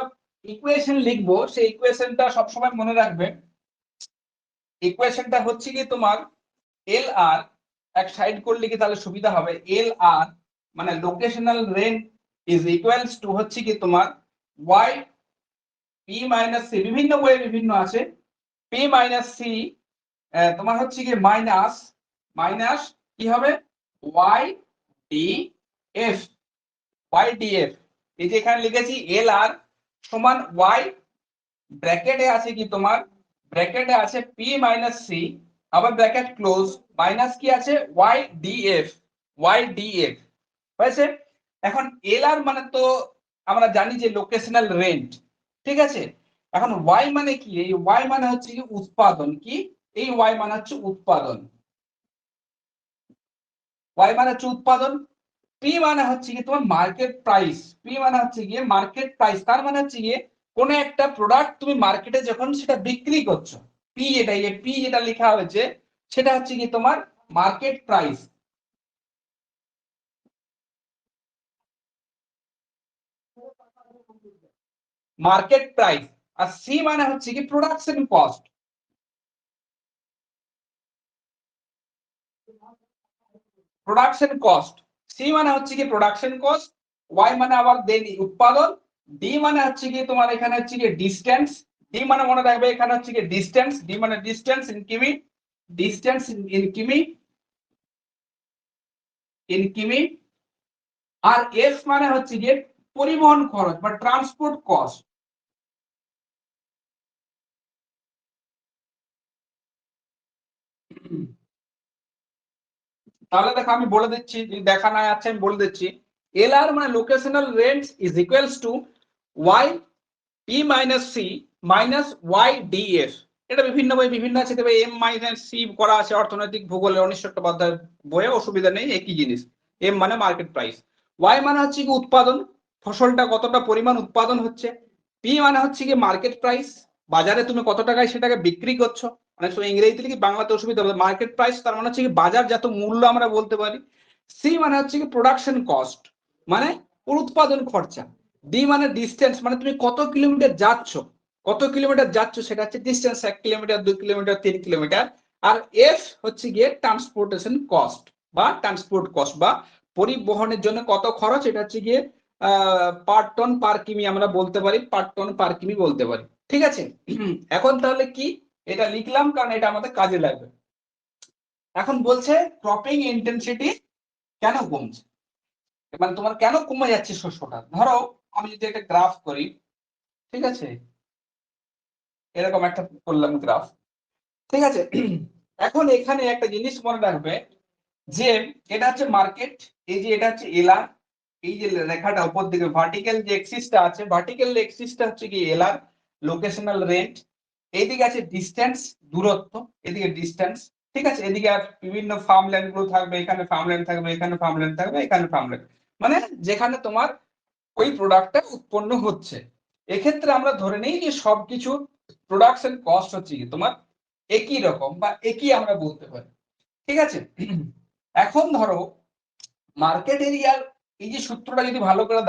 ইকুয়েশন লিখবো, সেই ইকুয়েশনটা সবসময় মনে রাখবে। ইকুয়েশনটা হচ্ছে কি তোমার এল আর, এক সাইড করলে কি তাহলে সুবিধা হবে, এল আর মানে locational range is equals two হচ্ছে কি তোমার ওয়াই পি মাইনাস সি, বিভিন্ন ওয়ে বিভিন্ন আছে, পি মাইনাস সি তোমার হচ্ছে কি মাইনাস কি হবে Y D F, Y D F. এই যে এখানে লিখেছি এল আর সমান ওয়াই, ব্র্যাকেটে আছে কি তোমার, ব্র্যাকেটে আছে পি মাইনাস সি, আবার ব্র্যাকেট ক্লোজ, মাইনাস কি আছে ওয়াই ডি এফ, হয়েছে। এখন এল আর মানে তো আমরা জানি যে লোকেশনাল রেঞ্জ, ঠিক আছে। এখন ওয়াই মানে কি, এই ওয়াই মানে হচ্ছে কি উৎপাদন, কি এই ওয়াই মানে হচ্ছে উৎপাদন, ওয়াই মানে হচ্ছে উৎপাদন। পি মানে হচ্ছে কি তোমার মার্কেট প্রাইস, পি মানে হচ্ছে গিয়ে মার্কেট প্রাইস, তার মানে হচ্ছে গিয়ে কোন একটা প্রোডাক্ট তুমি মার্কেটে যখন সেটা বিক্রি করছো, পি যেটা লেখা হয়েছে সেটা হচ্ছে কি তোমার মার্কেট প্রাইস। Market price. আর সি মানে হচ্ছে কি প্রোডাকশন কস্ট, সি মানে হচ্ছে কি প্রোডাকশন কস্ট, ওয়াই মানে আবার দেন উৎপাদন, ডি মানে হচ্ছে কি তোমার এখানে হচ্ছে কি ডিসটেন্স, ডি মানে মনে রাখবে এখানে হচ্ছে কি ডিসটেন্স, ডি মানে ডিসটেন্স ইন কিমি, ডিসটেন্স ইন কিমি, আর এফ মানে হচ্ছে কি পরিবহন খরচ বা ট্রান্সপোর্ট কস্ট। তাহলে দেখো আমি বলে দিচ্ছি, দেখা না যাচ্ছে আমি বলে দিচ্ছি, এল আর মানে locational range is equals to Y P minus C minus Y D F. এটা বিভিন্ন বই বিভিন্ন আছে, তবে এম মাইনাস সি করা আছে অর্থনৈতিক ভূগোলে অনিশ চট্টোপাধ্যায়ের বইয়ে, অসুবিধা নেই, একই জিনিস। এম মানে মার্কেট প্রাইস, ওয়াই মানে হচ্ছে কি উৎপাদন, ফসলটা কতটা পরিমাণ উৎপাদন হচ্ছে, পি মানে হচ্ছে কি মার্কেট প্রাইস, বাজারে তুমি কত টাকায় সেটাকে বিক্রি করছো, অনেক সময় ইংরেজিতে লিখি বাংলাতে অসুবিধা হবে, মার্কেট প্রাইস তার মানে হচ্ছে কি বাজারজাত মূল্য আমরা বলতে পারি। সি মানে হচ্ছে কি প্রোডাকশন কস্ট মানে উৎপাদন খরচা, ডি মানে ডিস্টেন্স মানে তুমি কত কিলোমিটার যাচ্ছ সেটা হচ্ছে ডিস্টেন্স, 1 কিলোমিটার 2 কিলোমিটার 3 কিলোমিটার। আর এফ হচ্ছে গিয়ে ট্রান্সপোর্টেশন কস্ট বা ট্রান্সপোর্ট কস্ট বা পরিবহনের জন্য কত খরচ, এটা হচ্ছে গিয়ে পার টন পার কিমি আমরা বলতে পারি, পার টন পার কিমি বলতে পারি, ঠিক আছে। এখন তাহলে কি এটা লিখলাম কারণ এটা আমাদের কাজে লাগবে। এখন বলছে ক্রপিং ইন্টেন্সিটি কেন কমছে, মানে তোমার কেন কমে যাচ্ছে শস্যটা। ধরো আমি যদি একটা গ্রাফ করি, ঠিক আছে, এরকম একটা করলাম গ্রাফ, ঠিক আছে। এখন এখানে একটা জিনিস মনে রাখবে যে এটা হচ্ছে মার্কেট, এই যে এটা হচ্ছে এলআর, এই যে রেখাটা উপর দিকে ভার্টিক্যাল যে এক্সিসটা আছে, ভার্টিক্যাল এক্সিসটা হচ্ছে কি এলআর লোকেশনাল রেঞ্জ, এইদিকে আছে ডিসটেন্স দূরত্ব, এদিকে ডিসটেন্স, ঠিক আছে। এদিকে আর বিভিন্ন ফার্মল্যান্ড গুলো থাকবে, এখানে ফার্মল্যান্ড থাকবে, এখানে ফার্মল্যান্ড থাকবে, এখানে ফার্মল্যান্ড, মানে যেখানে তোমার ওই প্রোডাক্টটা উৎপন্ন হচ্ছে। এক্ষেত্রে আমরা ধরে নেই যে সবকিছু প্রোডাকশন কস্ট হচ্ছে কি তোমার একই রকম বা একই আমরা বলতে পারি, ঠিক আছে। এখন ধরো মার্কেট এরিয়ার এই যে সূত্রটা যদি ভালো করে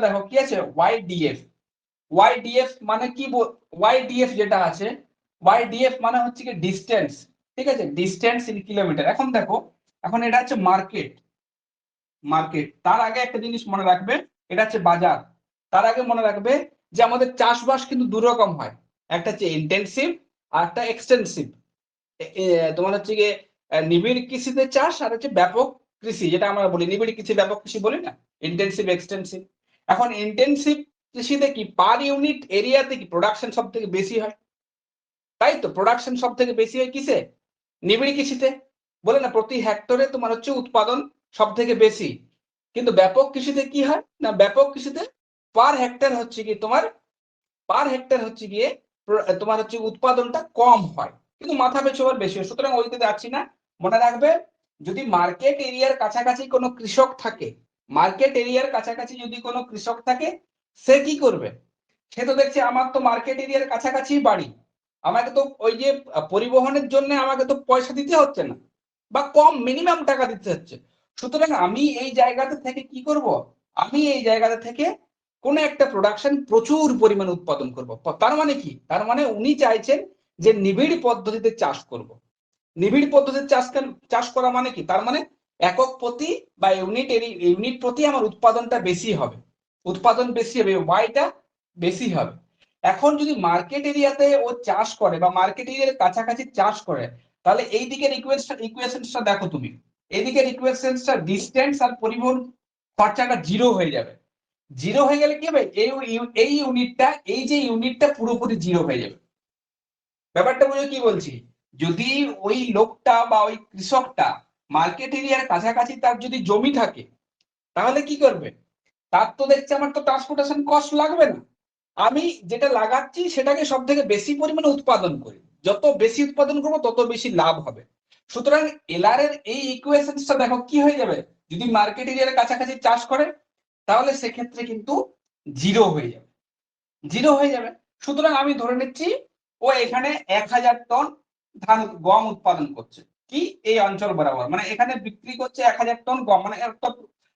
দেখো, কি আছে ওয়াইডিএফ মানে কি, ওয়াইডিএফ যেটা আছে, ওয়াইডিএফ মানে হচ্ছে কি ডিসটেন্স, ঠিক আছে, ডিসটেন্স ইন কিলোমিটার। এখন দেখো, এখন এটা হচ্ছে মার্কেট, তার আগে একটা জিনিস মনে রাখবে, এটা হচ্ছে বাজার, তার আগে মনে রাখবে যে আমাদের চাষবাস কিন্তু দু রকম হয়, একটা হচ্ছে ইন্টেনসিভ আর একটা এক্সটেন্সিভ। তোমার হচ্ছে গিয়ে নিবিড় কৃষিতে চাষ আর হচ্ছে ব্যাপক কৃষি, যেটা আমরা বলি নিবিড় কৃষি ব্যাপক কৃষি বলি না, ইন্টেনসিভ এক্সটেন্সিভ। এখন ইন্টেনসিভ কৃষিতে কি পার ইউনিট এরিয়াতে কি প্রোডাকশন সব থেকে বেশি হয়, তাই তো প্রোডাকশন সব থেকে বেশি হয় কিসে, নিবিড় কৃষিতে, বলে না প্রতি হেক্টরে তোমার হচ্ছে উৎপাদন সব থেকে বেশি। কিন্তু ব্যাপক কৃষিতে কি হয় না, ব্যাপক কৃষিতে পার হেক্টর হচ্ছে কি তোমার, গিয়ে তোমার হচ্ছে উৎপাদনটা কম হয় কিন্তু মাথা পিছু আবার বেশি হয়। সুতরাং ওইতে যাচ্ছি না, মনে রাখবে যদি মার্কেট এরিয়ার কাছাকাছি কোনো কৃষক থাকে, সে কি করবে, সে তো দেখছে আমার তো মার্কেট এরিয়ার কাছাকাছি বাড়ি, আমাকে তো ওই যে পরিবহনের জন্য আমাকে তো পয়সা দিতে হচ্ছে না বা কম মিনিমাম টাকা দিতে হচ্ছে, সুতরাং আমি এই জায়গাতে থেকে কি করব, আমি এই জায়গাতে থেকে কোন একটা প্রোডাকশন প্রচুর পরিমাণে উৎপাদন করব। তার মানে কি, তার মানে উনি চাইছেন যে নিবিড় পদ্ধতিতে চাষ করব। নিবিড় পদ্ধতিতে চাষ করা মানে কি, তার মানে একক প্রতি বা ইউনিট প্রতি আমার উৎপাদনটা বেশি হবে, উৎপাদন বেশি হবে, ওয়াইটা বেশি হবে। এখন যদি মার্কেট এরিয়াতে ও চাষ করে বা মার্কেট এরিয়ার কাছাকাছি চাষ করে, তাহলে এই দিকের ইকুয়েশনটা দেখো তুমি, এদিকের ইকুয়েশনটা ডিস্টেন্স আর পরিবহন খরচাটা জিরো হয়ে যাবে। জিরো হয়ে গেলে কি হবে, এই ইউনিটটা পুরোপুরি জিরো হয়ে যাবে। ব্যাপারটা বুঝে কি বলছি, যদি ওই লোকটা বা ওই কৃষকটা মার্কেট এরিয়ার কাছাকাছি তার যদি জমি থাকে, তাহলে কি করবে, তার তো দেখছে আমার তো ট্রান্সপোর্টেশন কস্ট লাগবে না, আমি যেটা লাগাচ্ছি সেটাকে সব থেকে বেশি পরিমাণে উৎপাদন করি, যত বেশি উৎপাদন করবো তত বেশি লাভ হবে। সুতরাং এলআর এর এই ইকুয়েশনটা দেখো কি হয়ে যাবে, যদি মার্কেট এরিয়ার কাছাকাছি চাষ করে তাহলে সেক্ষেত্রে কিন্তু জিরো হয়ে যাবে, জিরো হয়ে যাবে। সুতরাং আমি ধরে নিচ্ছি ও এখানে 1000 টন গম উৎপাদন করছে, কি এই অঞ্চল বরাবর, মানে এখানে বিক্রি করছে 1000 টন গম, মানে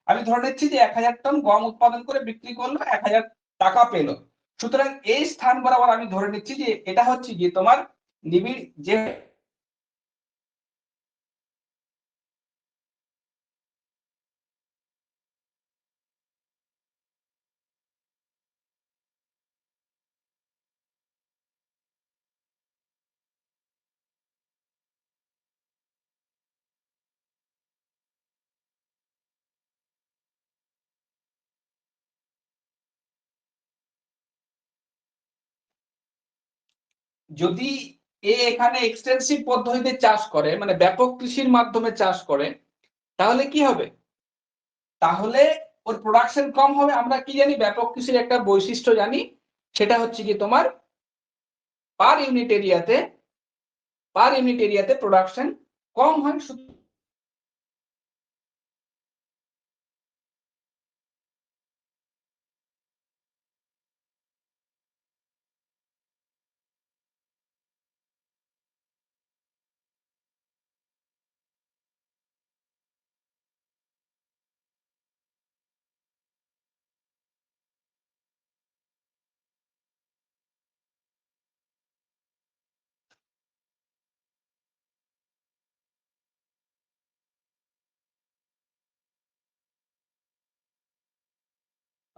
আমি ধরে নিচ্ছি যে 1000 টন গম উৎপাদন করে বিক্রি করলো, 1000 টাকা পেলো। সুতরাং এই স্থান বরাবর আমি ধরে নিচ্ছি যে এটা হচ্ছে গিয়ে তোমার নিবিড় যে যদি এখানে এক্সটেন্সিভ পদ্ধতিতে চাষ করে, মানে ব্যাপক কৃষির মাধ্যমে চাষ করে, তাহলে কি হবে, তাহলে ওর প্রোডাকশন কম হবে। আমরা কি জানি, ব্যাপক কৃষির একটা বৈশিষ্ট্য জানি, সেটা হচ্ছে কি তোমার পার ইউনিট এরিয়াতে প্রোডাকশন কম হয়।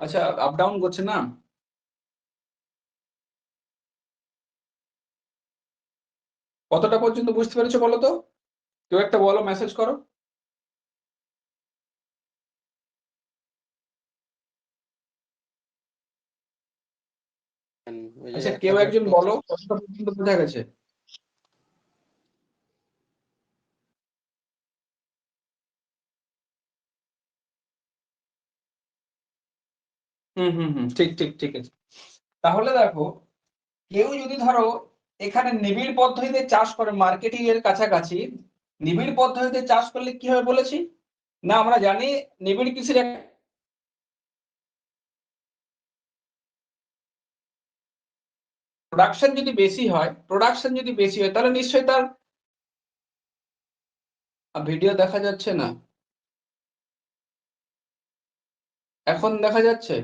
আচ্ছা, আপ ডাউন করছে না, কতটা পর্যন্ত বুঝতে পেরেছো বলো তো, কেউ একটা বলো, মেসেজ করো। ওই যে আচ্ছা, কেউ 1000 একজন টন। বলো কতটা পর্যন্ত বোঝা গেছে। ঠিক ঠিক ঠিক আছে। তাহলে দেখো, কেউ যদি ধরো এখানে নিবিড় পদ্ধতিতে চাষ করে মার্কেটিং এর কাছাকাছি, নিবিড় পদ্ধতিতে চাষ করলে কি হবে বলেছি না, আমরা জানি নিবিড় কৃষির প্রোডাকশন যদি বেশি হয়, তাহলে নিশ্চয়ই তার ভিডিও দেখা যাচ্ছে না, এখন দেখা যাচ্ছে।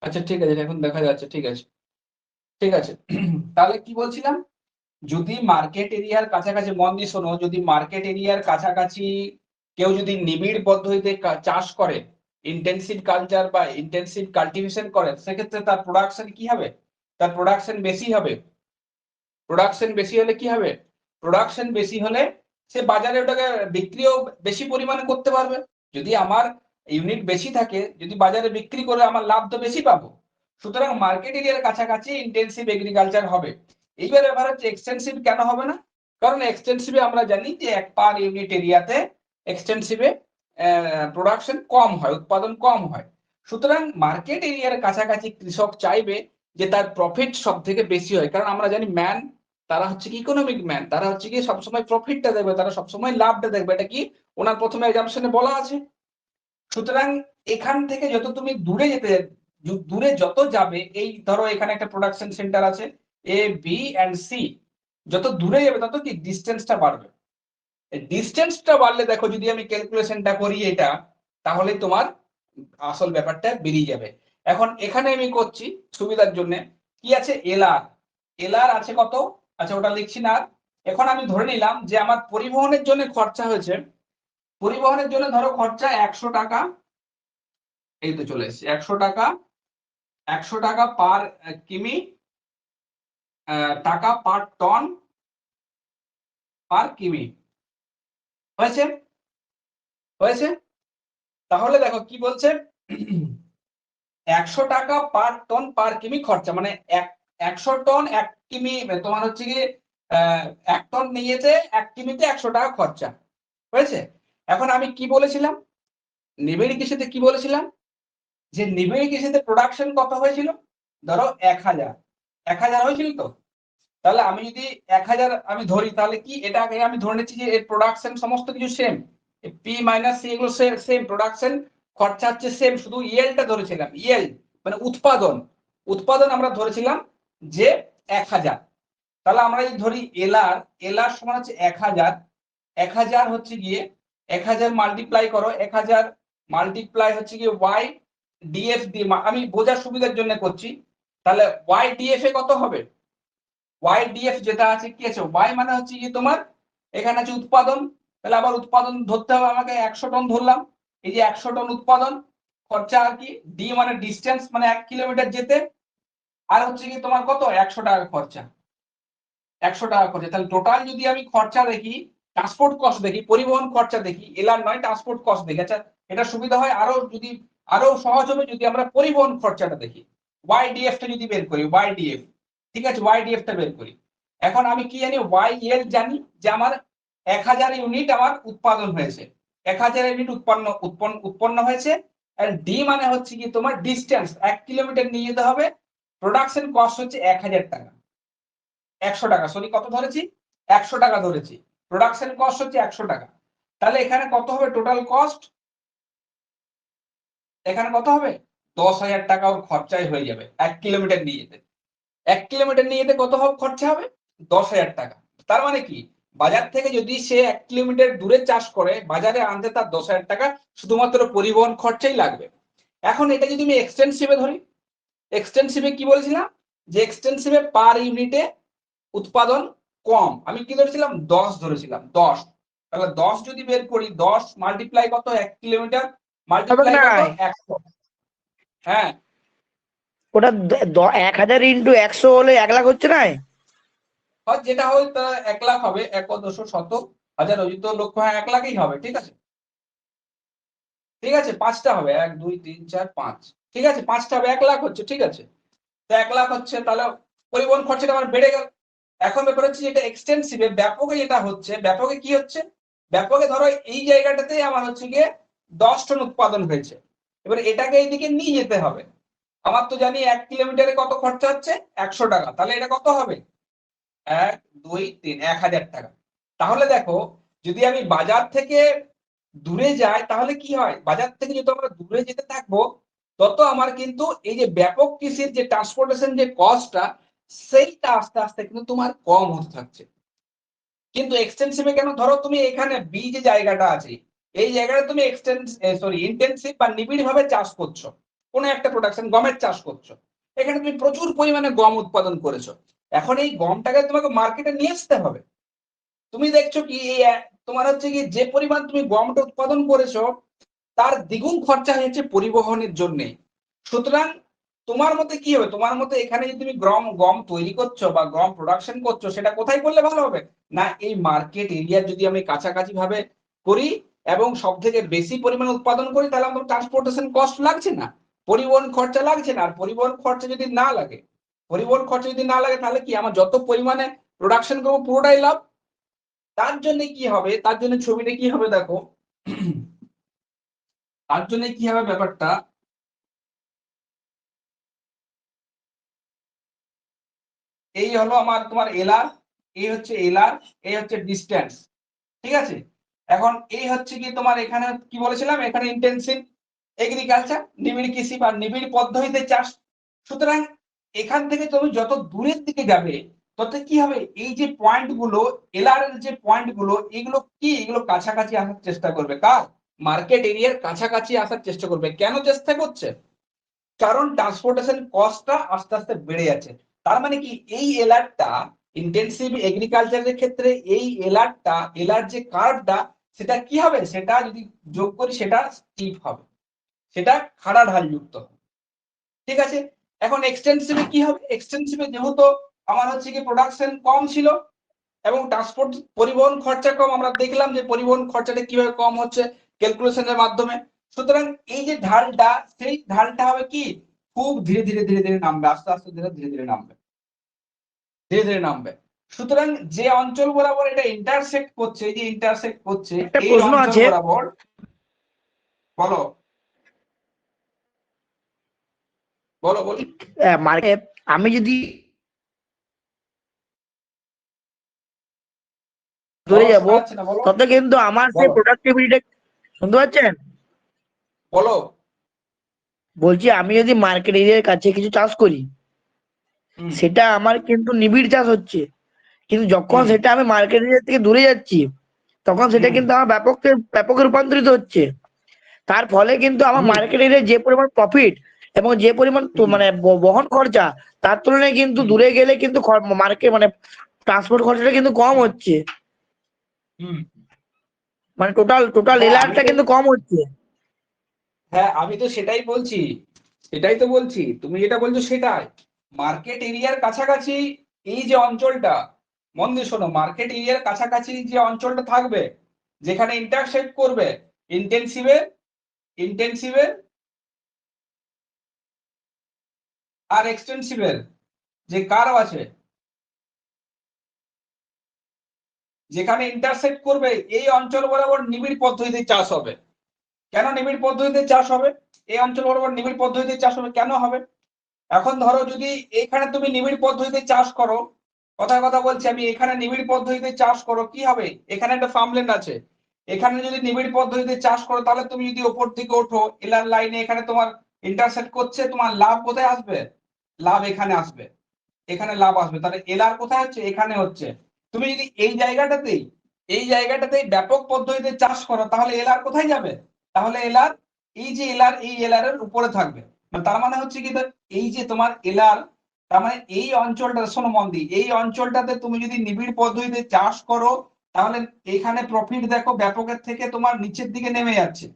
আচ্ছা ঠিক আছে, এখন দেখা যাচ্ছে, ঠিক আছে ঠিক আছে। তাহলে কি বলছিলাম, যদি মার্কেট এরিয়ার কাছাকাছি, মন দিয়ে শোনো, যদি মার্কেট এরিয়ার কাছাকাছি কেউ যদি নিবিড় পদ্ধতিতে চাষ করে, ইন্টেনসিভ কালচার বা ইন্টেনসিভ কাল্টিভেশন করে, সেক্ষেত্রে তার প্রোডাকশন কি হবে, তার প্রোডাকশন বেশি হবে। প্রোডাকশন বেশি হলে কি হবে, প্রোডাকশন বেশি হলে সে বাজারে ওটাকে বিক্রিও বেশি পরিমাণে করতে পারবে। যদি আমার ইউনিট বেশি থাকে, যদি বাজারে বিক্রি করে আমার লাভ তো বেশি পাবো। সুতরাং মার্কেট এরিয়ার কাছাকাছি ইন্টেনসিভ এগ্রিকালচার হবে। এইবার ব্যাপার হচ্ছে এক্সটেন্সিভ কেন হবে না, কারণ এক্সটেন্সিভে আমরা জানি যে এক পার ইউনিট এরিয়াতে এক্সটেন্সিভে প্রোডাকশন কম হয়, উৎপাদন কম হয়। সুতরাং মার্কেট এরিয়ার কাছাকাছি কৃষক চাইবে যে তার প্রফিট সব থেকে বেশি হয়, কারণ আমরা জানি ম্যান, তারা হচ্ছে কি ইকোনমিক ম্যান, তারা হচ্ছে কি সবসময় প্রফিটটা দেখবে, তারা সবসময় লাভটা দেখবে, এটা কি ওনার প্রথমে এক্সাম্পশনে বলা আছে। সুতরাং এখান থেকে যত তুমি দূরে যেতে দূরে যত যাবে, এই ধরো এখানে একটা প্রোডাকশন সেন্টার আছে এ বি এন্ড সি, যত দূরে যাবে তত কি ডিস্টেন্সটা বাড়বে। ডিস্টেন্সটা বাড়লে দেখো যদি আমি ক্যালকুলেশনটা করি এটা, তাহলে তোমার আসল ব্যাপারটা বেরিয়ে যাবে। এখন এখানে আমি করছি সুবিধার জন্য, কি আছে এলআর, এলআর আছে কত, আচ্ছা ওটা লিখছি না। এখন আমি ধরে নিলাম যে আমার পরিবহনের জন্য খরচা হয়েছে, পরিবহনের জন্য ধরো খরচা 100 টাকা, এই তো চলে এসেছে 100 টাকা, 100 টাকা পার কিমি, টাকা পার টন পার কিমি, হয়েছে হয়েছে। তাহলে দেখো কি বলছে, 100 টাকা পার টন পার কিমি খরচা, মানে 100 টন 1 কিমি, তোমার হচ্ছে কি 1 টন নিয়েছে 1 কিমিতে 100 টাকা খরচা হয়েছে। এখন আমি কি বলেছিলাম, নিবিড় কৃষিতে কি বলেছিলাম, যে নিবিড় কৃষিতে প্রোডাকশন কত হয়েছিল, ধরো 1000 হয়েছিল তো। তাহলে আমি যদি 1000 আমি ধরি, তাহলে কি এটা আগে আমি ধরে নিচ্ছি যে এর প্রোডাকশন সমস্ত কিছু সেম, পি মাইনাস সি এগুলো সেম, প্রোডাকশন খরচা হচ্ছে সেম, শুধু ইয়েলটা ধরেছিলাম, ইয়েল মানে উৎপাদন, উৎপাদন আমরা ধরেছিলাম যে 1000। তাহলে আমরা যদি ধরি এলআর, এলআর সমান হচ্ছে 1000, 1000 হচ্ছে গিয়ে 1000 মাল্টিপ্লাই করো, 1000 মাল্টিপ্লাই হচ্ছে গিয়ে ওয়াই ডিএফ দিয়ে, আমি বোঝার সুবিধার জন্য করছি। তাহলে ওয়াই ডিএফ এ কত হবে, ওয়াই ডিএফ যেটা আছে কি আছে, ওয়াই মানে হচ্ছে কি তোমার এখানে আছে উৎপাদন, তাহলে আবার উৎপাদন ধরতে হবে আমাকে, 100 টন ধরলাম, এই যে 100 টন উৎপাদন খরচা আর কি, ডি মানে ডিস্টেন্স মানে 1 কিলোমিটার যেতে, আর হচ্ছে কি তোমার কত 100 টাকা খরচা, 100 টাকা খরচা। তাহলে টোটাল যদি আমি খরচা দেখি, ট্রান্সপোর্ট কস্ট দেখি, পরিবহন খরচা দেখি, এলার নয় ট্রান্সপোর্ট কস্ট দেখি। আচ্ছা এটা সুবিধা হয় আরো, যদি আরো সহজ হবে যদি আমরা পরিবহন খরচাটা দেখি, ওয়াইডিএফ টা যদি বের করি, ওয়াইডিএফ, ঠিক আছে ওয়াইডিএফ টা বের করি। এখন আমি কি জানি, ওয়াই এল জানি যে আমার 1000 ইউনিট আমার উৎপাদন হয়েছে, 1000 ইউনিট উৎপন্ন হয়েছে, আর ডি মানে হচ্ছে কি তোমার ডিস্টেন্স, 1 কিলোমিটার নিয়ে যেতে হবে, প্রোডাকশন কস্ট হচ্ছে 1000 টাকা, 100 টাকা, সরি কত ধরেছি 100 টাকা ধরেছি, প্রোডাকশন কস্ট হচ্ছে 100 টাকা। তাহলে এখানে কত হবে টোটাল কস্ট, এখানে কত হবে 10,000 টাকা ওর খরচাই হয়ে যাবে 1 কিলোমিটার নিয়ে যেতে, 1 কিলোমিটার নিয়ে যেতে কত হবে খরচা হবে 10,000 টাকা। তার মানে কি, বাজার থেকে যদি সে 1 কিলোমিটার দূরে চাষ করে, বাজারে আনতে তার 10,000 টাকা শুধুমাত্র পরিবহন খরচাই লাগবে। এখন এটা যদি আমি এক্সটেন্সিভে ধরি, এক্সটেন্সিভে কি বলেছিলাম, যে এক্সটেন্সিভে পার ইউনিটে উৎপাদন কম, আমি কি ধরেছিলাম 10 ধরেছিলাম 10। তাহলে 10 যদি বের করি, 10 মাল্টিপ্লাই কত 1 কিলোমিটার, মাল্টিপ্লাই কত 100, হ্যাঁ ওটা 1000 ইন্টু 100 হলে 1 লাখ হচ্ছে না? যেটা হয় তা 1 লাখ হবে, 1,200 শত হাজার অযুত লক্ষ, হ্যাঁ 1 লাখই হবে, ঠিক আছে ঠিক আছে, 5টা হবে 1 2 3 4 5, ঠিক আছে 5টা হবে 1 লাখ হচ্ছে, ঠিক আছে। তো 1 লাখ হচ্ছে, তাহলে পরিবহন খরচাটা আমার বেড়ে গেল। এখন ব্যাপার হচ্ছে যেটা এক্সটেন্সিভে, ব্যাপকে যেটা হচ্ছে, ব্যাপকে কি হচ্ছে, ব্যাপকে ধরো এই জায়গাটাতে আমার হচ্ছে গিয়ে 10 টন উৎপাদন হয়েছে, এবার এটাকে এইদিকে নিয়ে যেতে হবে, আমার তো জানি 1 কিলোমিটারে কত খরচা হচ্ছে 100 টাকা, তাহলে এটা কত হবে 1 2 3 1000 টাকা। তাহলে দেখো যদি আমি বাজার থেকে দূরে যাই তাহলে কি হয়, বাজার থেকে যত আমরা দূরে যেতে থাকবো তত আমার কিন্তু এই যে ব্যাপক কৃষির যে ট্রান্সপোর্টেশন যে কস্টটা, সেইটা আস্তে আস্তে কিন্তু তোমার কম হতে থাকছে। কিন্তু এক্সটেন্সিভে কেন, ধরো তুমি এখানে বি যে জায়গাটা আছে, এই জায়গাটা তুমি ইন্টেন্সিভ বা নিবিড় ভাবে চাষ করছো, কোনো একটা প্রোডাকশন গমের চাষ করছো, এখানে তুমি প্রচুর পরিমাণে গম উৎপাদন করেছো, এখন এই গমটাকে তোমাকে মার্কেটে নিয়ে আসতে হবে। তুমি দেখছো কি এই তোমার হচ্ছে কি যে পরিমাণ তুমি গমটা উৎপাদন করেছো তার দ্বিগুণ খরচা হয়েছে পরিবহনের জন্য। সুতরাং তোমার মতে কি হবে, তোমার মতে এখানে যদি তুমি গম তৈরি করছো বা গম প্রোডাকশন করছো, সেটা কোথায় করলে ভালো হবে, না এই মার্কেট এরিয়ার যদি আমি কাছাকাছি ভাবে করি এবং সব থেকে বেশি পরিমাণ উৎপাদন করি, তাহলে আমার ট্রান্সপোর্টেশন কস্ট লাগছে না, পরিবহন খরচা লাগছে না। আর পরিবহন খরচা যদি না লাগে, পরিবহন খরচা যদি না লাগে, তাহলে কি আমার যত পরিমাণে প্রোডাকশন করবো পুরোটাই লাভ। তার জন্য কি হবে, তার জন্য ছবিটা কি হবে দেখো, তার জন্য কি হবে ব্যাপারটা, এই হলো আমার তোমার এলআর, এই হচ্ছে এলআর, এই হচ্ছে ডিস্টেন্স, ঠিক আছে। এখন এই হচ্ছে কি তোমার এখানে কি বলেছিলাম, এখানে ইন্টেন্সিভ, এগ্রিকালচার, নিবিড় কৃষি বা নিবিড় পদ্ধতিতে চাষ। সুতরাং এখান থেকে তুমি যত দূরের দিকে যাবে তত কি হবে, এই যে পয়েন্ট গুলো, এলআর এর যে পয়েন্ট গুলো, এগুলো কি, এগুলো কাছাকাছি আসার চেষ্টা করবে, কার, মার্কেট এরিয়ার কাছাকাছি আসার চেষ্টা করবে। কেন চেষ্টা করছে? কারণ ট্রান্সপোর্টেশন কস্টটা আস্তে আস্তে বেড়ে যাচ্ছে। তার মানে কি, এই এলআরটা ইন্টেনসিভ এগ্রিকালচারের ক্ষেত্রে এই এলআরটা, এলআর যে কার্ভটা, সেটা কি হবে, সেটা যদি যোগ করি সেটা স্টিপ হবে, সেটা খাড়া ঢাল যুক্ত হবে। ঠিক আছে, এখন এক্সটেন্সিভে কি হবে, এক্সটেন্সিভে যেহেতু আমার হচ্ছে কি প্রোডাকশন কম ছিল এবং ট্রান্সপোর্ট পরিবহন খরচা কম, আমরা দেখলাম যে পরিবহন খরচাটা কিভাবে কম হচ্ছে ক্যালকুলেশনের মাধ্যমে। সুতরাং এই যে ঢালটা, সেই ঢালটা হবে কি, খুব ধীরে ধীরে ধীরে ধীরে নামবে, আস্তে আস্তে ধীরে ধীরে ধীরে নামবে, ধীরে ধীরে নামবে। সুতরাং যে অঞ্চল বরাবর এটা ইন্টারসেক্ট করছে, এই যে ইন্টারসেক্ট করছে একটা এই প্রশ্ন অঞ্চল আছে, বরাবর, বলো বলো বলো। মার্কেট আমি যদি ধরে বলো, যাব, শোনা যাচ্ছে না, বলো তত কিন্তু আমার সেই বলো প্রোডাক্টিভিটিটা, শুনতে পাচ্ছেন? বলো। বলছি আমি যদি মার্কেট এরিয়ার কাছে কিছু চাষ করি, হুম সেটা আমার কিন্তু নিবিড় চাষ হচ্ছে। কিন্তু যখন হুম সেটা আমি মার্কেট এরিয়া থেকে দূরে যাচ্ছি, তখন সেটা হুম কিন্তু আমার ব্যাপকে রূপান্তরিত হচ্ছে। তার ফলে কিন্তু আমার হুম মার্কেট এরিয়ায় যে পরিমাণ প্রফিট এবং যে পরিমাণ হুম মানে বহন খরচা, তার তুলনায় কিন্তু হুম দূরে গেলে কিন্তু মার্কেট মানে ট্রান্সপোর্ট খরচাটা কিন্তু কম হচ্ছে। হুম। মানে টোটাল টোটাল হ্যাঁ আমি এলারটা তো, কিন্তু কম হচ্ছে। হ্যাঁ আমি তো সেটাই বলছি, সেটাই তো বলছি, তুমি যেটা বলছো সেটাই। মার্কেট এরিয়ার কাছাকাছি এই যে অঞ্চলটা, মন দিয়ে শোনো, মার্কেট এরিয়ার কাছাকাছি যে অঞ্চলটা থাকবে, যেখানে ইন্টারসেক্ট করবে ইন্টেনসিভের, ইন্টেনসিভের আর এক্সটেন্সিভের যে কার্ভ আছে, যেখানে ইন্টারসেক্ট করবে এই অঞ্চল বরাবর নিবিড় পদ্ধতিতে চাষ হবে। কেন নিবিড় পদ্ধতিতে চাষ হবে, এই অঞ্চল বরাবর নিবিড় পদ্ধতিতে চাষ হবে, কেন হবে? এখন ধরো যদি এখানে তুমি নিবিড় পদ্ধতিতে চাষ করো, কথার কথা বলছি আমি, এখানে নিবিড় পদ্ধতিতে চাষ করো, কি হবে, এখানে একটা ফার্মল্যান্ড আছে, এখানে যদি নিবিড় পদ্ধতিতে চাষ করো, তাহলে তুমি যদি ওপর দিকে ওঠো এলার লাইনে, এখানে তোমার ইন্টারসেক্ট করছে, তোমার লাভ কোথায় আসবে, লাভ এখানে আসবে, এখানে লাভ আসবে। তাহলে এলার কোথায় হচ্ছে, এখানে হচ্ছে। তুমি যদি এই জায়গাটাতেই, এই জায়গাটাতেই ব্যাপক পদ্ধতিতে চাষ করো, তাহলে এলার কোথায় যাবে, তাহলে এলার, এই যে এলার, এই এলারের উপরে থাকবে। তার মানে হচ্ছে কি, এই যে তোমার এলার, তার মানে এই অঞ্চলটা, শোনো মন দিয়ে, এই অঞ্চলটাতে তুমি যদি নিবিড় পদ্ধতিতে চাষ করো, তাহলে এখানে প্রফিট দেখো ব্যাপকের থেকে তোমার নিচের দিকে নেমে যাচ্ছে।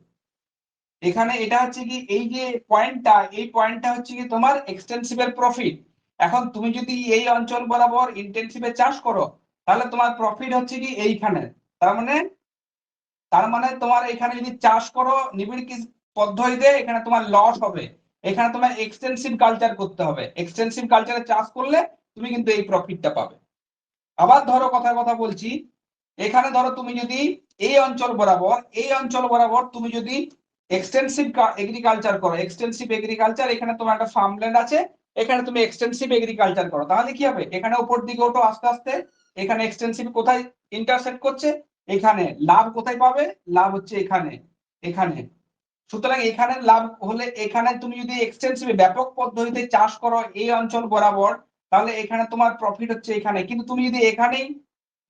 এখানে এটা হচ্ছে কি, এই যে পয়েন্টটা, এই পয়েন্টটা হচ্ছে কি তোমার এক্সটেন্সিভের প্রফিট। এখন তুমি যদি এই অঞ্চল বরাবর ইন্টেনসিভে চাষ করো, তাহলে তোমার প্রফিট হচ্ছে কি এইখানে। তার মানে, তার মানে তোমার এখানে যদি চাষ করো নিবিড় পদ্ধতিতে, এখানে তোমার লস হবে, এখানে তোমার এক্সটেন্সিভ কালচার করতে হবে, এক্সটেন্সিভ কালচারে চাষ করলে তুমি কিন্তু এই প্রফিটটা পাবে। আবার ধরো কথার কথা বলছি, এখানে ধরো তুমি যদি এই অঞ্চল বরাবর, এই অঞ্চল বরাবর তুমি যদি এক্সটেন্সিভ এগ্রিকালচার করো, এক্সটেন্সিভ এগ্রিকালচার, এখানে তোমার একটা ফার্মল্যান্ড আছে, এখানে তুমি এক্সটেন্সিভ এগ্রিকালচার করো, তাহলে কি হবে, এখানে উপর দিকে ওঠো আস্তে আস্তে, এখানে এক্সটেন্সিভ কোথায় ইন্টারসেক্ট করছে, এখানে লাভ কোথায় পাবে, লাভ হচ্ছে এখানে, এখানে। সুতরাং এখানে লাভ হলে, এখানে তুমি যদি এক্সটেন্সিভ ব্যাপক পদ্ধতিতে চাষ করো এই অঞ্চল বরাবর, তাহলে এখানে তোমার প্রফিট হচ্ছে এখানে। কিন্তু তুমি যদি এখানেই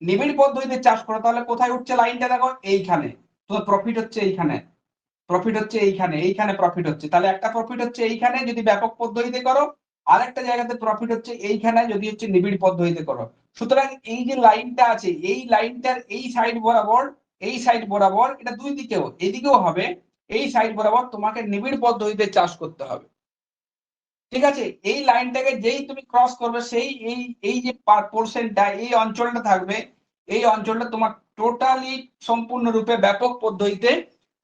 নিবিড় পদ্ধতিতে চাষ করো, তাহলে কোথায় উঠছে লাইনটা দেখো, এইখানে তোমার প্রফিট হচ্ছে এইখানে, প্রফিট হচ্ছে এইখানে, এইখানে প্রফিট হচ্ছে। তাহলে একটা প্রফিট হচ্ছে এইখানে যদি ব্যাপক পদ্ধতিতে করো, আরেকটা জায়গাতে প্রফিট হচ্ছে এইখানে যদি হচ্ছে নিবিড় পদ্ধতিতে করো। সুতরাং এই যে লাইনটা আছে, এই লাইনটার এই সাইড বরাবর, এই সাইড বরাবর, এটা দুই দিকেও, এদিকেও হবে, এই সাইড বরাবর তোমাকে নিবিড় পদ্ধতিতে চাষ করতে হবে। ঠিক আছে, এই লাইনটাকে যেই তুমি ক্রস করবে, সেই এই এই যে পোর্শনটা, এই অঞ্চলটা থাকবে, এই অঞ্চলটা তোমার টোটালি সম্পূর্ণরূপে ব্যাপক পদ্ধতিতে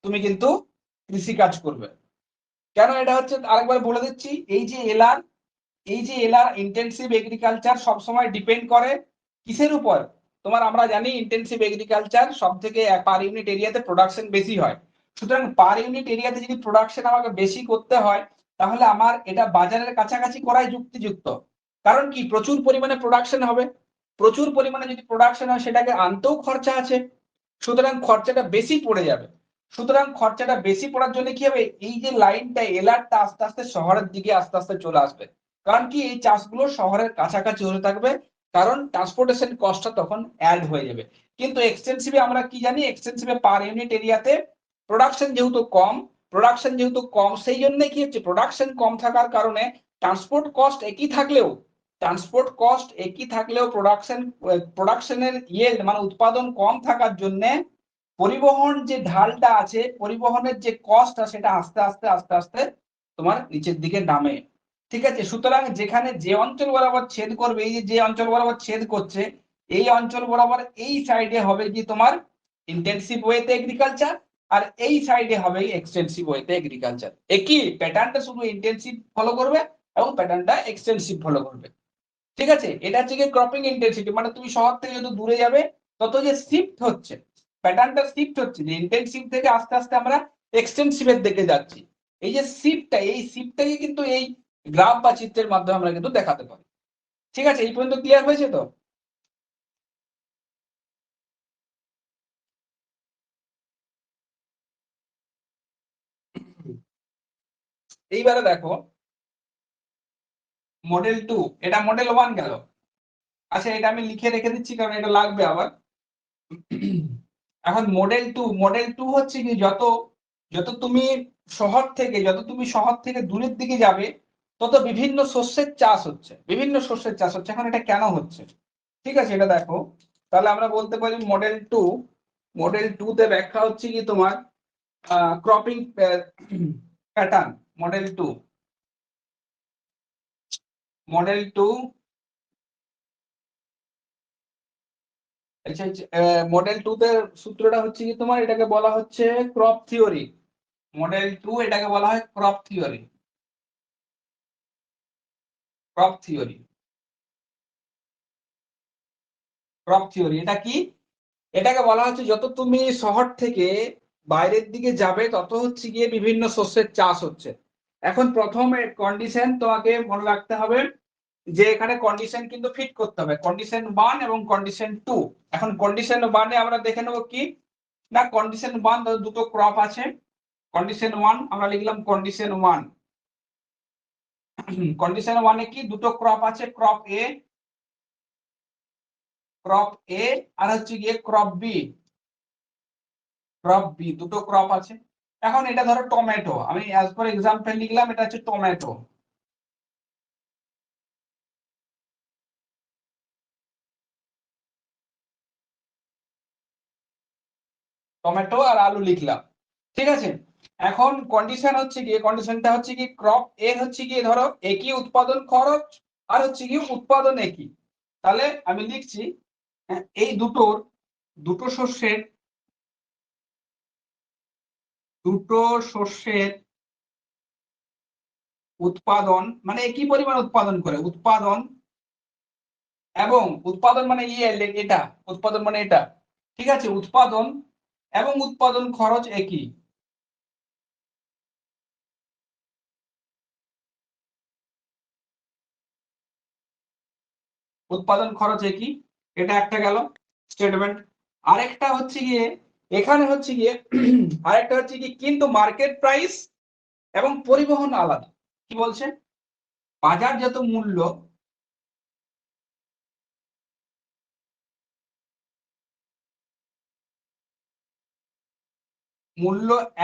তুমি কিন্তু কৃষি কাজ করবে। কেন এটা হচ্ছে আরেকবার বলে দিচ্ছি, এই যে এলার, এই যে এলার ইন্টেনসিভ এগ্রিকালচার সবসময় ডিপেন্ড করে কিসের উপর, তোমার আমরা জানি ইন্টেনসিভ এগ্রিকালচার সব থেকে পার ইউনিট এরিয়াতে প্রোডাকশন বেশি হয়। সুতরাং পার ইউনিট এরিয়াতে যদি প্রোডাকশন আমাকে বেশি করতে হয়, তাহলে আমার এটা বাজারের কাছাকাছি করাই যুক্তিযুক্ত। কারণ কি, প্রচুর পরিমাণে প্রোডাকশন হবে, প্রচুর পরিমাণে যদি প্রোডাকশন হয়, সেটাকে আনতেও খরচা আছে, সুতরাং খরচাটা বেশি পড়ে যাবে। সুতরাং খরচাটা বেশি পড়ার জন্য কি হবে, এই যে লাইনটা এলারটা আস্তে আস্তে শহরের দিকে আস্তে আস্তে চলে আসবে। কারণ কি এই চাষগুলো শহরের কাছাকাছি হতে থাকবে, কারণ ট্রান্সপোর্টেশন কস্টটা তখন অ্যাড হয়ে যাবে। কিন্তু এক্সটেন্সিভে আমরা কি জানি, এক্সটেন্সিভে পার ইউনিট এরিয়াতে প্রোডাকশন যেহেতু কম সেই জন্য কি হচ্ছে, প্রোডাকশন কম থাকার কারণে ট্রান্সপোর্ট কস্ট একই থাকলেও প্রোডাকশনের ইয়েল্ড মানে উৎপাদন কম থাকার জন্য পরিবহন যে ঢালটা আছে, পরিবহনের যে কস্টটা সেটা আস্তে আস্তে তোমার নিচের দিকে নামে। ঠিক আছে, সুতরাং যেখানে যে অঞ্চল বরাবর ছেদ করবে, এই যে অঞ্চল বরাবর ছেদ করছে এই অঞ্চল বরাবর এই সাইডে হবে কি তোমার ইন্টেনসিভ ওয়েতে এগ্রিকালচার, আর এই সাইডে হবে এক্সটেন্সিভ ওয়েতে এগ্রিকালচার। একই প্যাটার্নটা শুধু ইন্টেনসিভ ফলো করবে এবং প্যাটার্নটা এক্সটেন্সিভ ফলো করবে। ঠিক আছে, এটা হচ্ছে কি ক্রপিং ইন্টেন্সিটি, মানে তুমি শহর থেকে যত দূরে যাবে তত যে শিফট হচ্ছে, প্যাটার্নটা শিফট হচ্ছে, যে ইন্টেনসিভ থেকে আস্তে আস্তে আমরা এক্সটেন্সিভের দিকে যাচ্ছি। এই যে শিফটটাকে কিন্তু এই গ্রাফ বা চিত্রের মাধ্যমে আমরা কিন্তু দেখাতে পারি। ঠিক আছে, এই পর্যন্ত ক্লিয়ার হয়েছে তো? এইবারে দেখো মডেল 2, এটা মডেল 1 গেল। আচ্ছা, এটা আমি লিখে রেখে দিচ্ছি কারণ এটা লাগবে আবার। এখন মডেল 2 হচ্ছে কি, যত তুমি যত তুমি শহর থেকে দূরের দিকে যাবে তত বিভিন্ন শস্যের চাষ হচ্ছে, এখন এটা কেন হচ্ছে? ঠিক আছে, এটা দেখো, তাহলে আমরা বলতে পারি মডেল 2 তে ব্যাখ্যা হচ্ছে কি তোমার ক্রপিং প্যাটার্ন। মডেল 2 আচ্ছা, মডেল 2 তে সূত্রটা হচ্ছে কি তোমার, এটাকে বলা হচ্ছে ক্রপ থিওরি। মডেল 2 এটাকে বলা হয় ক্রপ থিওরি। এটা কি, এটাকে বলা হচ্ছে যত তুমি শহর থেকে বাইরের দিকে যাবে তত হচ্ছে গিয়ে বিভিন্ন শস্যের চাষ হচ্ছে। এখন প্রথম কন্ডিশন তোমাকে মনে রাখতে হবে যে এখানে কন্ডিশন কিন্তু ফিট করতে হবে, কন্ডিশন 1 এবং কন্ডিশন 2। এখন কন্ডিশন 1 এ আমরা দেখে নেব কি না, কন্ডিশন 1 দুটো ক্রপ আছে। কন্ডিশন 1 আমরা লিখলাম কন্ডিশন 1 এ কি দুটো ক্রপ আছে, ক্রপ এ আর হচ্ছে গিয়ে ক্রপ বি, দুটো ক্রপ আছে। এখন এটা ধরো টমেটো, আমি অ্যাজ ফর এক্সাম্পল লিখলাম এটা হচ্ছে টমেটো আর আলু লিখলাম। ঠিক আছে, এখন কন্ডিশনটা হচ্ছে কি ক্রপ এর হচ্ছে কি ধরো একই উৎপাদন খরচ আর হচ্ছে কি উৎপাদন একই। তাহলে আমি লিখছি এই দুটো শস্যের উৎপাদন মানে একই পরিমাণ উৎপাদন করে, উৎপাদন মানে এটা উৎপাদন মানে এটা। ঠিক আছে, উৎপাদন এবং উৎপাদন খরচ একই। উৎপাদন খরচ একই, এটা একটা গেল স্টেটমেন্ট। আরেকটা হচ্ছে গিয়ে এখানে হচ্ছে গিয়ে আরেকটা হচ্ছে কি কিন্তু মার্কেট প্রাইস এবং পরিবহন আলাদা। কি বলছে, বাজারজাত মূল্য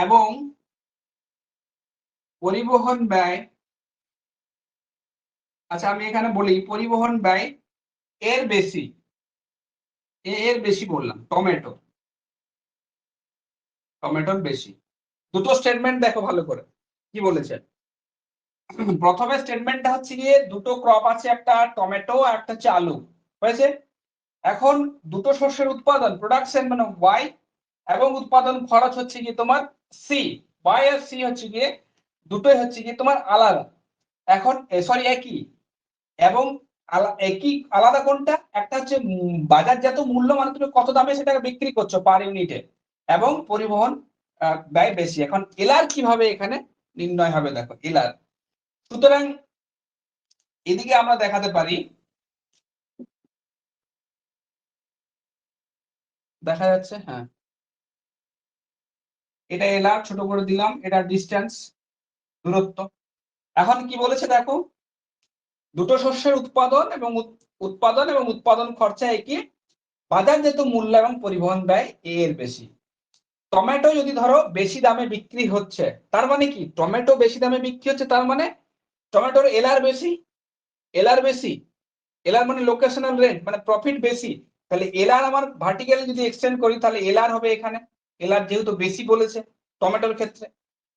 এবং পরিবহন ব্যয়। আচ্ছা, আমি এখানে বলি পরিবহন ব্যয় এর বেশি, বললাম টমেটোর বেশি। দুটো স্টেটমেন্ট দেখো ভালো করে কি বলেছে। প্রথমে স্টেটমেন্টটা হচ্ছে গিয়ে দুটো ক্রপ আছে, একটা টমেটো আর একটা হচ্ছে আলু, হয়েছে। এখন দুটো শস্যের উৎপাদন প্রোডাকশন মানে ওয়াই এবং উৎপাদন খরচ হচ্ছে কি তোমার সি। ওয়াই আর সি হচ্ছে গিয়ে দুটোই হচ্ছে কি তোমার আলাদা। এখন সরি একই এবং একই আলাদা কোনটা, একটা হচ্ছে বাজারজাত মূল্য মানে তুমি কত দামে সেটাকে বিক্রি করছো পার ইউনিটে, এবং পরিবহন ব্যয় বেশি। এখন এলআর কিভাবে এখানে নির্ণয় হবে দেখো এলআর। সুতরাং এদিকে আমরা দেখাতে পারি, দেখা যাচ্ছে হ্যাঁ এটা এলার ছোট করে দিলাম, এটা ডিস্টেন্স, দূরত্ব। এখন কি বলেছে দেখো, দুটো শস্যের উৎপাদন এবং উৎপাদন খরচা একই, বাজারজাত মূল্য এবং পরিবহন ব্যয় এর বেশি। টমেটো যদি ধরো বেশি দামে বিক্রি হচ্ছে, তার মানে কি টমেটো বেশি দামে বিক্রি হচ্ছে, তার মানে টমেটোর এলআর বেশি, এলআর বেশি, এলআর মানে লোকেশনাল রেন্ট, মানে প্রফিট বেশি। তাহলে এলআর আমার ভার্টিক্যালি যদি এক্সটেন্ড করি তাহলে এলআর হবে এখানে, এলআর যেহেতু বেশি বলেছে টমেটোর ক্ষেত্রে।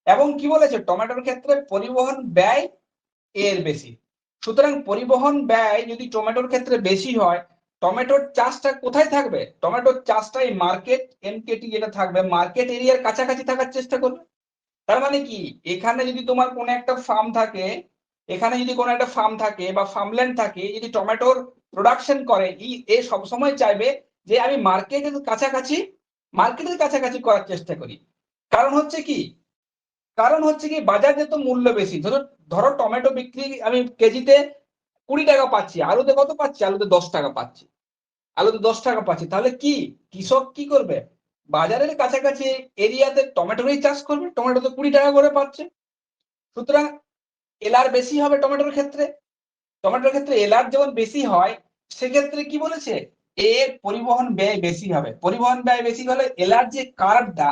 এবং কি বলেছে, টমেটোর ক্ষেত্রে পরিবহন ব্যয় এর বেশি। সুতরাং পরিবহন ব্যয় যদি টমেটোর ক্ষেত্রে বেশি হয়, টমেটোর চাষটা কোথায় থাকবে, টমেটোর চাষটা এই মার্কেট এমকেটি যেটা থাকবে মার্কেট এরিয়ার কাছাকাছি থাকার চেষ্টা করবে। তার মানে কি, এখানে যদি তোমার কোনো একটা ফার্ম থাকে, এখানে যদি কোনো একটা ফার্ম থাকে বা ফার্মল্যান্ড থাকে, যদি টমেটোর প্রোডাকশন করে, এ সবসময় চাইবে যে আমি মার্কেটের কাছাকাছি করার চেষ্টা করি। কারণ হচ্ছে কি, বাজারজাত মূল্য বেশি। ধরো ধরো টমেটো বিক্রি আমি কেজিতে 20 টাকা পাচ্ছি, আলুতে কত পাচ্ছি, আলুতে 10 টাকা পাচ্ছি, তাহলে কি কৃষক কি করবে, বাজারের কাছাকাছি এরিয়াতে টমেটোরই চাষ করবে, টমেটো তো 20 টাকা করে পাচ্ছে। সুতরাং এলআর বেশি হবে টমেটোর ক্ষেত্রে, এলআর যেমন বেশি হয়, সেক্ষেত্রে কি বলেছে, এর পরিবহন ব্যয় বেশি হবে। পরিবহন ব্যয় বেশি হলে এলআর যে কার্ভটা,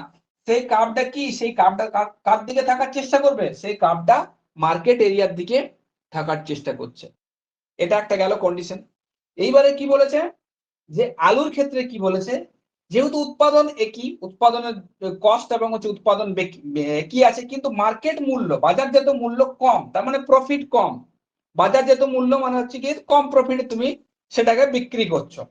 সেই কার্ভটা কি, সেই কার্ভটা কার দিকে থাকার চেষ্টা করবে, সেই কার্ভটা মার্কেট এরিয়ার দিকে থাকার চেষ্টা করছে। এটা একটা গেল কন্ডিশন। এইবারে কি বলেছে, যে আলুর ক্ষেত্রে কি বলেছে, যেহেতু উৎপাদন একই, উৎপাদনের কস্ট এবং হচ্ছে উৎপাদন কি আছে, কিন্তু মার্কেট মূল্য বাজারজাত মূল্য কম, তার মানে প্রফিট কম। বাজারজাত মূল্য মানে হচ্ছে কি কম প্রফিটে তুমি সেটাকে বিক্রি করছো,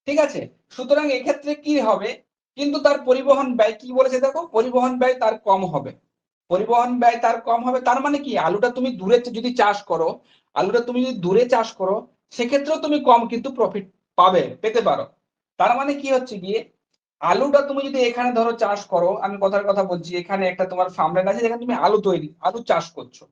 ঠিক আছে। সুতরাং এক্ষেত্রে কি হবে, কিন্তু তার পরিবহন ব্যয় কি বলেছে দেখো, পরিবহন ব্যয় তার কম হবে, তার মানে কি আলুটা তুমি দূরে যদি চাষ করো, সেক্ষেত্রেও তুমি কম কিন্তু প্রফিট পেতে পারো। তার মানে কি হচ্ছে গিয়ে, আলুটা তুমি যদি এখানে ধরো চাষ করো, আমি কথার কথা বলছি, এখানে একটা তোমার ফার্মল্যান্ড আছে যেখানে তুমি আলু চাষ করছো,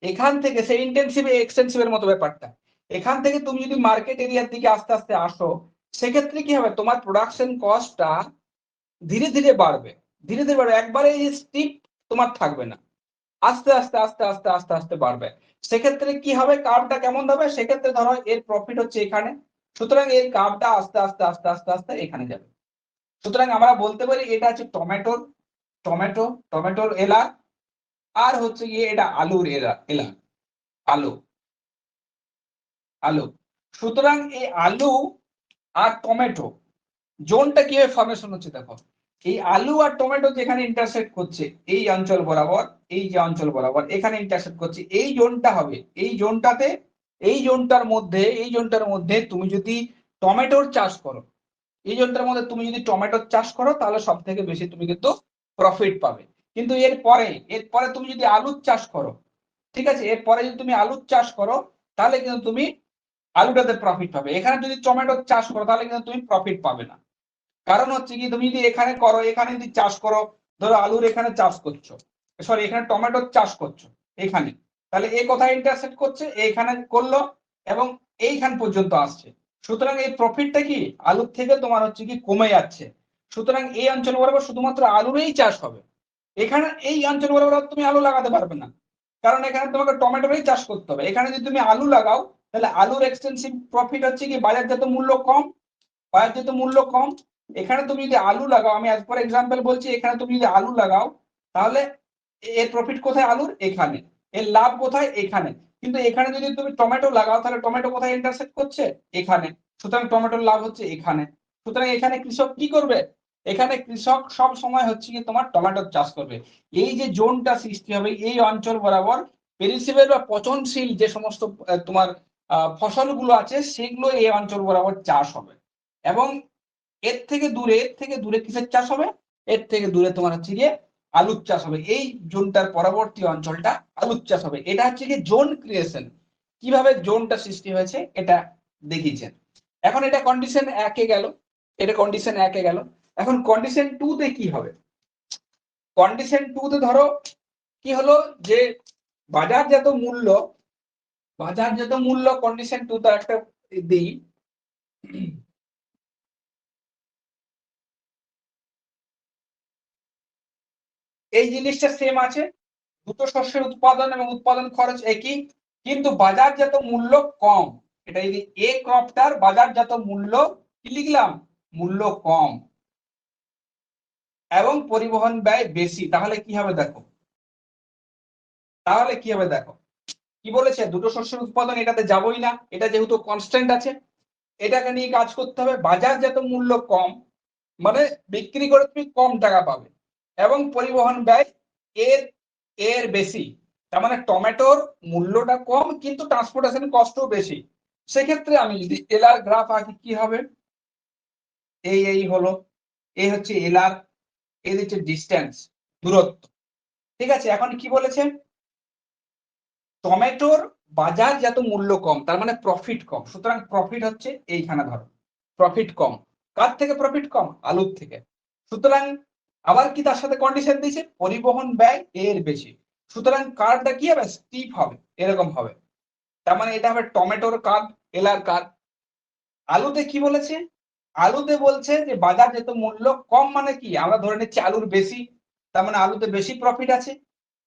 এখান থেকে সেই ইন্টেনসিভ এক্সটেন্সিভ এর মতো ব্যাপারটা, এখান থেকে তুমি যদি মার্কেট এরিয়ার দিকে আস্তে আস্তে আসো, সেক্ষেত্রে কি হবে, তোমার প্রোডাকশন কস্টটা ধীরে ধীরে বাড়বে, একবারে স্টিপ তোমার থাকবে না, আস্তে আস্তে আস্তে আস্তে আস্তে আস্তে বাড়বে। সেক্ষেত্রে কি হবে, কার্ভটা কেমন হবে, সেক্ষেত্রে ধরো এর প্রফিট হচ্ছে এখানে, সুতরাং এই কার্ভটা আস্তে আস্তে আস্তে আস্তে আস্তে এখানে যাবে। সুতরাং আমরা বলতে পারি এটা হচ্ছে টমেটোর এলার, আর হচ্ছে গিয়ে এটা আলুর এলার, আলু আলু সুতরাং এই আলু আর টমেটো জোনটা কিভাবে ফর্মেশন হচ্ছে দেখো, এই আলু আর টমেটো যেখানে ইন্টারসেক্ট করছে, এই অঞ্চল বরাবর, এই যে অঞ্চল বরাবর এখানে ইন্টারসেক্ট করছে, এই জোনটা হবে, এই জোনটার মধ্যে তুমি যদি টমেটোর চাষ করো, তাহলে সব থেকে বেশি তুমি কিন্তু প্রফিট পাবে। কিন্তু এরপরে তুমি যদি আলুর চাষ করো, ঠিক আছে, এরপরে যদি তুমি আলুর চাষ করো, তাহলে কিন্তু তুমি আলুটাতে প্রফিট পাবে। এখানে যদি টমেটোর চাষ করো তাহলে কিন্তু তুমি প্রফিট পাবে না। কারণ হচ্ছে কি, তুমি যদি এখানে যদি চাষ করো, ধরো আলুর এখানে চাষ করছো, এখানে টমেটোর চাষ করছো এখানে, তাহলে এই কোথায় ইন্টারসেক্ট করছে, এইখানে করলো এবং এইখান পর্যন্ত আসছে। সুতরাং এই প্রফিটটা কি আলুর থেকে তোমার হচ্ছে কি কমে যাচ্ছে। সুতরাং এই অঞ্চল বরাবর শুধুমাত্র আলুরই চাষ হবে, এখানে এই অঞ্চল বরাবর তুমি আলু লাগাতে পারবে না, কারণ এখানে তোমাকে টমেটোরই চাষ করতে হবে। এখানে যদি তুমি আলু লাগাও, তাহলে আলুর এক্সটেন্সিভ প্রফিট হচ্ছে কি বাজারজাত মূল্য কম। এখানে তুমি যদি আলু লাগাও, আমি অ্যাজ ফর এক্সাম্পল বলছি, এখানে তুমি যদি আলু লাগাও, তাহলে এর প্রফিট কোথায় আলুর, এখানে, এর লাভ কোথায়, এখানে। কিন্তু এখানে যদি তুমি টমেটো লাগাও, তাহলে টমেটো কোথায় ইন্টারসেক্ট করছে, এখানে, সুতরাং টমেটোর লাভ হচ্ছে এখানে। সুতরাং এখানে কৃষক কি করবে, এখানে কৃষক সব সময় হচ্ছে কি তোমার টমেটোর চাষ করবে। এই যে জোনটা সৃষ্টি হবে, এই অঞ্চল বরাবর পেরিসেবল বা পচনশীল যে সমস্ত তোমার ফসলগুলো আছে, সেগুলো এই অঞ্চল বরাবর চাষ হবে। এবং এর থেকে দূরে কিসের চাষ হবে, এর থেকে দূরে তোমার হচ্ছে গিয়ে আলুর চাষ হবে। এই জোনটার পরবর্তী অঞ্চলটা আলুর চাষ হবে। এটা হচ্ছে গিয়ে জোন ক্রিয়েশন, কিভাবে জোনটা সৃষ্টি হয়েছে এটা দেখিয়েছেন। এখন এটা কন্ডিশন 1 এ গেল, এখন কন্ডিশন 2 তে কি হবে, কন্ডিশন 2 তে ধরো কি হলো, যে বাজারজাত মূল্য কন্ডিশন 2 তে একটা দিই, এই জিনিসটা সেম আছে, দুটো শস্যের উৎপাদন এবং উৎপাদন খরচ একই, কিন্তু বাজারজাত মূল্য কম। এটা এই এ ক্রপটার বাজারজাত মূল্য কি লিখলাম, মূল্য কম এবং পরিবহন ব্যয় বেশি। তাহলে কি হবে দেখো, তাহলে কি হবে দেখো, কি বলেছে, দুটো শস্যের উৎপাদন এটাতে যাবই না, এটা যেহেতু কনস্ট্যান্ট আছে, এটাকে নিয়ে কাজ করতে হবে। বাজারজাত মূল্য কম মানে বিক্রি করে তুমি কম টাকা পাবে, এবং পরিবহন ব্যয় এর এর বেশি। তার মানে টমেটোর মূল্যটা কম কিন্তু ট্রান্সপোর্টেশন কস্টও বেশি। সেক্ষেত্রে আমি যদি এলআর গ্রাফ আঁকি কি হবে, এই হলো, এই হচ্ছে এলআর, এই হচ্ছে ডিস্টেন্স, দূরত্ব। ঠিক আছে, এখন কি বলেছে, টমেটোর বাজারজাত মূল্য কম, তার মানে প্রফিট কম, সুতরাং প্রফিট হচ্ছে এইখানে ধরো, প্রফিট কম। কার থেকে প্রফিট কম, আলুর থেকে। সুতরাং আবার কি তার সাথে কন্ডিশন দিয়েছে, পরিবহন ব্যয় এর বেশি, সুতরাং কার্ভটা কি হবে, স্টিপ হবে, এরকম হবে। তার মানে এটা হবে টমেটোর কার্ভ, এলআর কার্ভ। আলুতে কি বলেছে, আলুতে বলছে যে বাজারজাত মূল্য কম মানে কি, আমরা ধরে নিচ্ছি আলুর বেশি, তার মানে আলুতে বেশি প্রফিট আছে,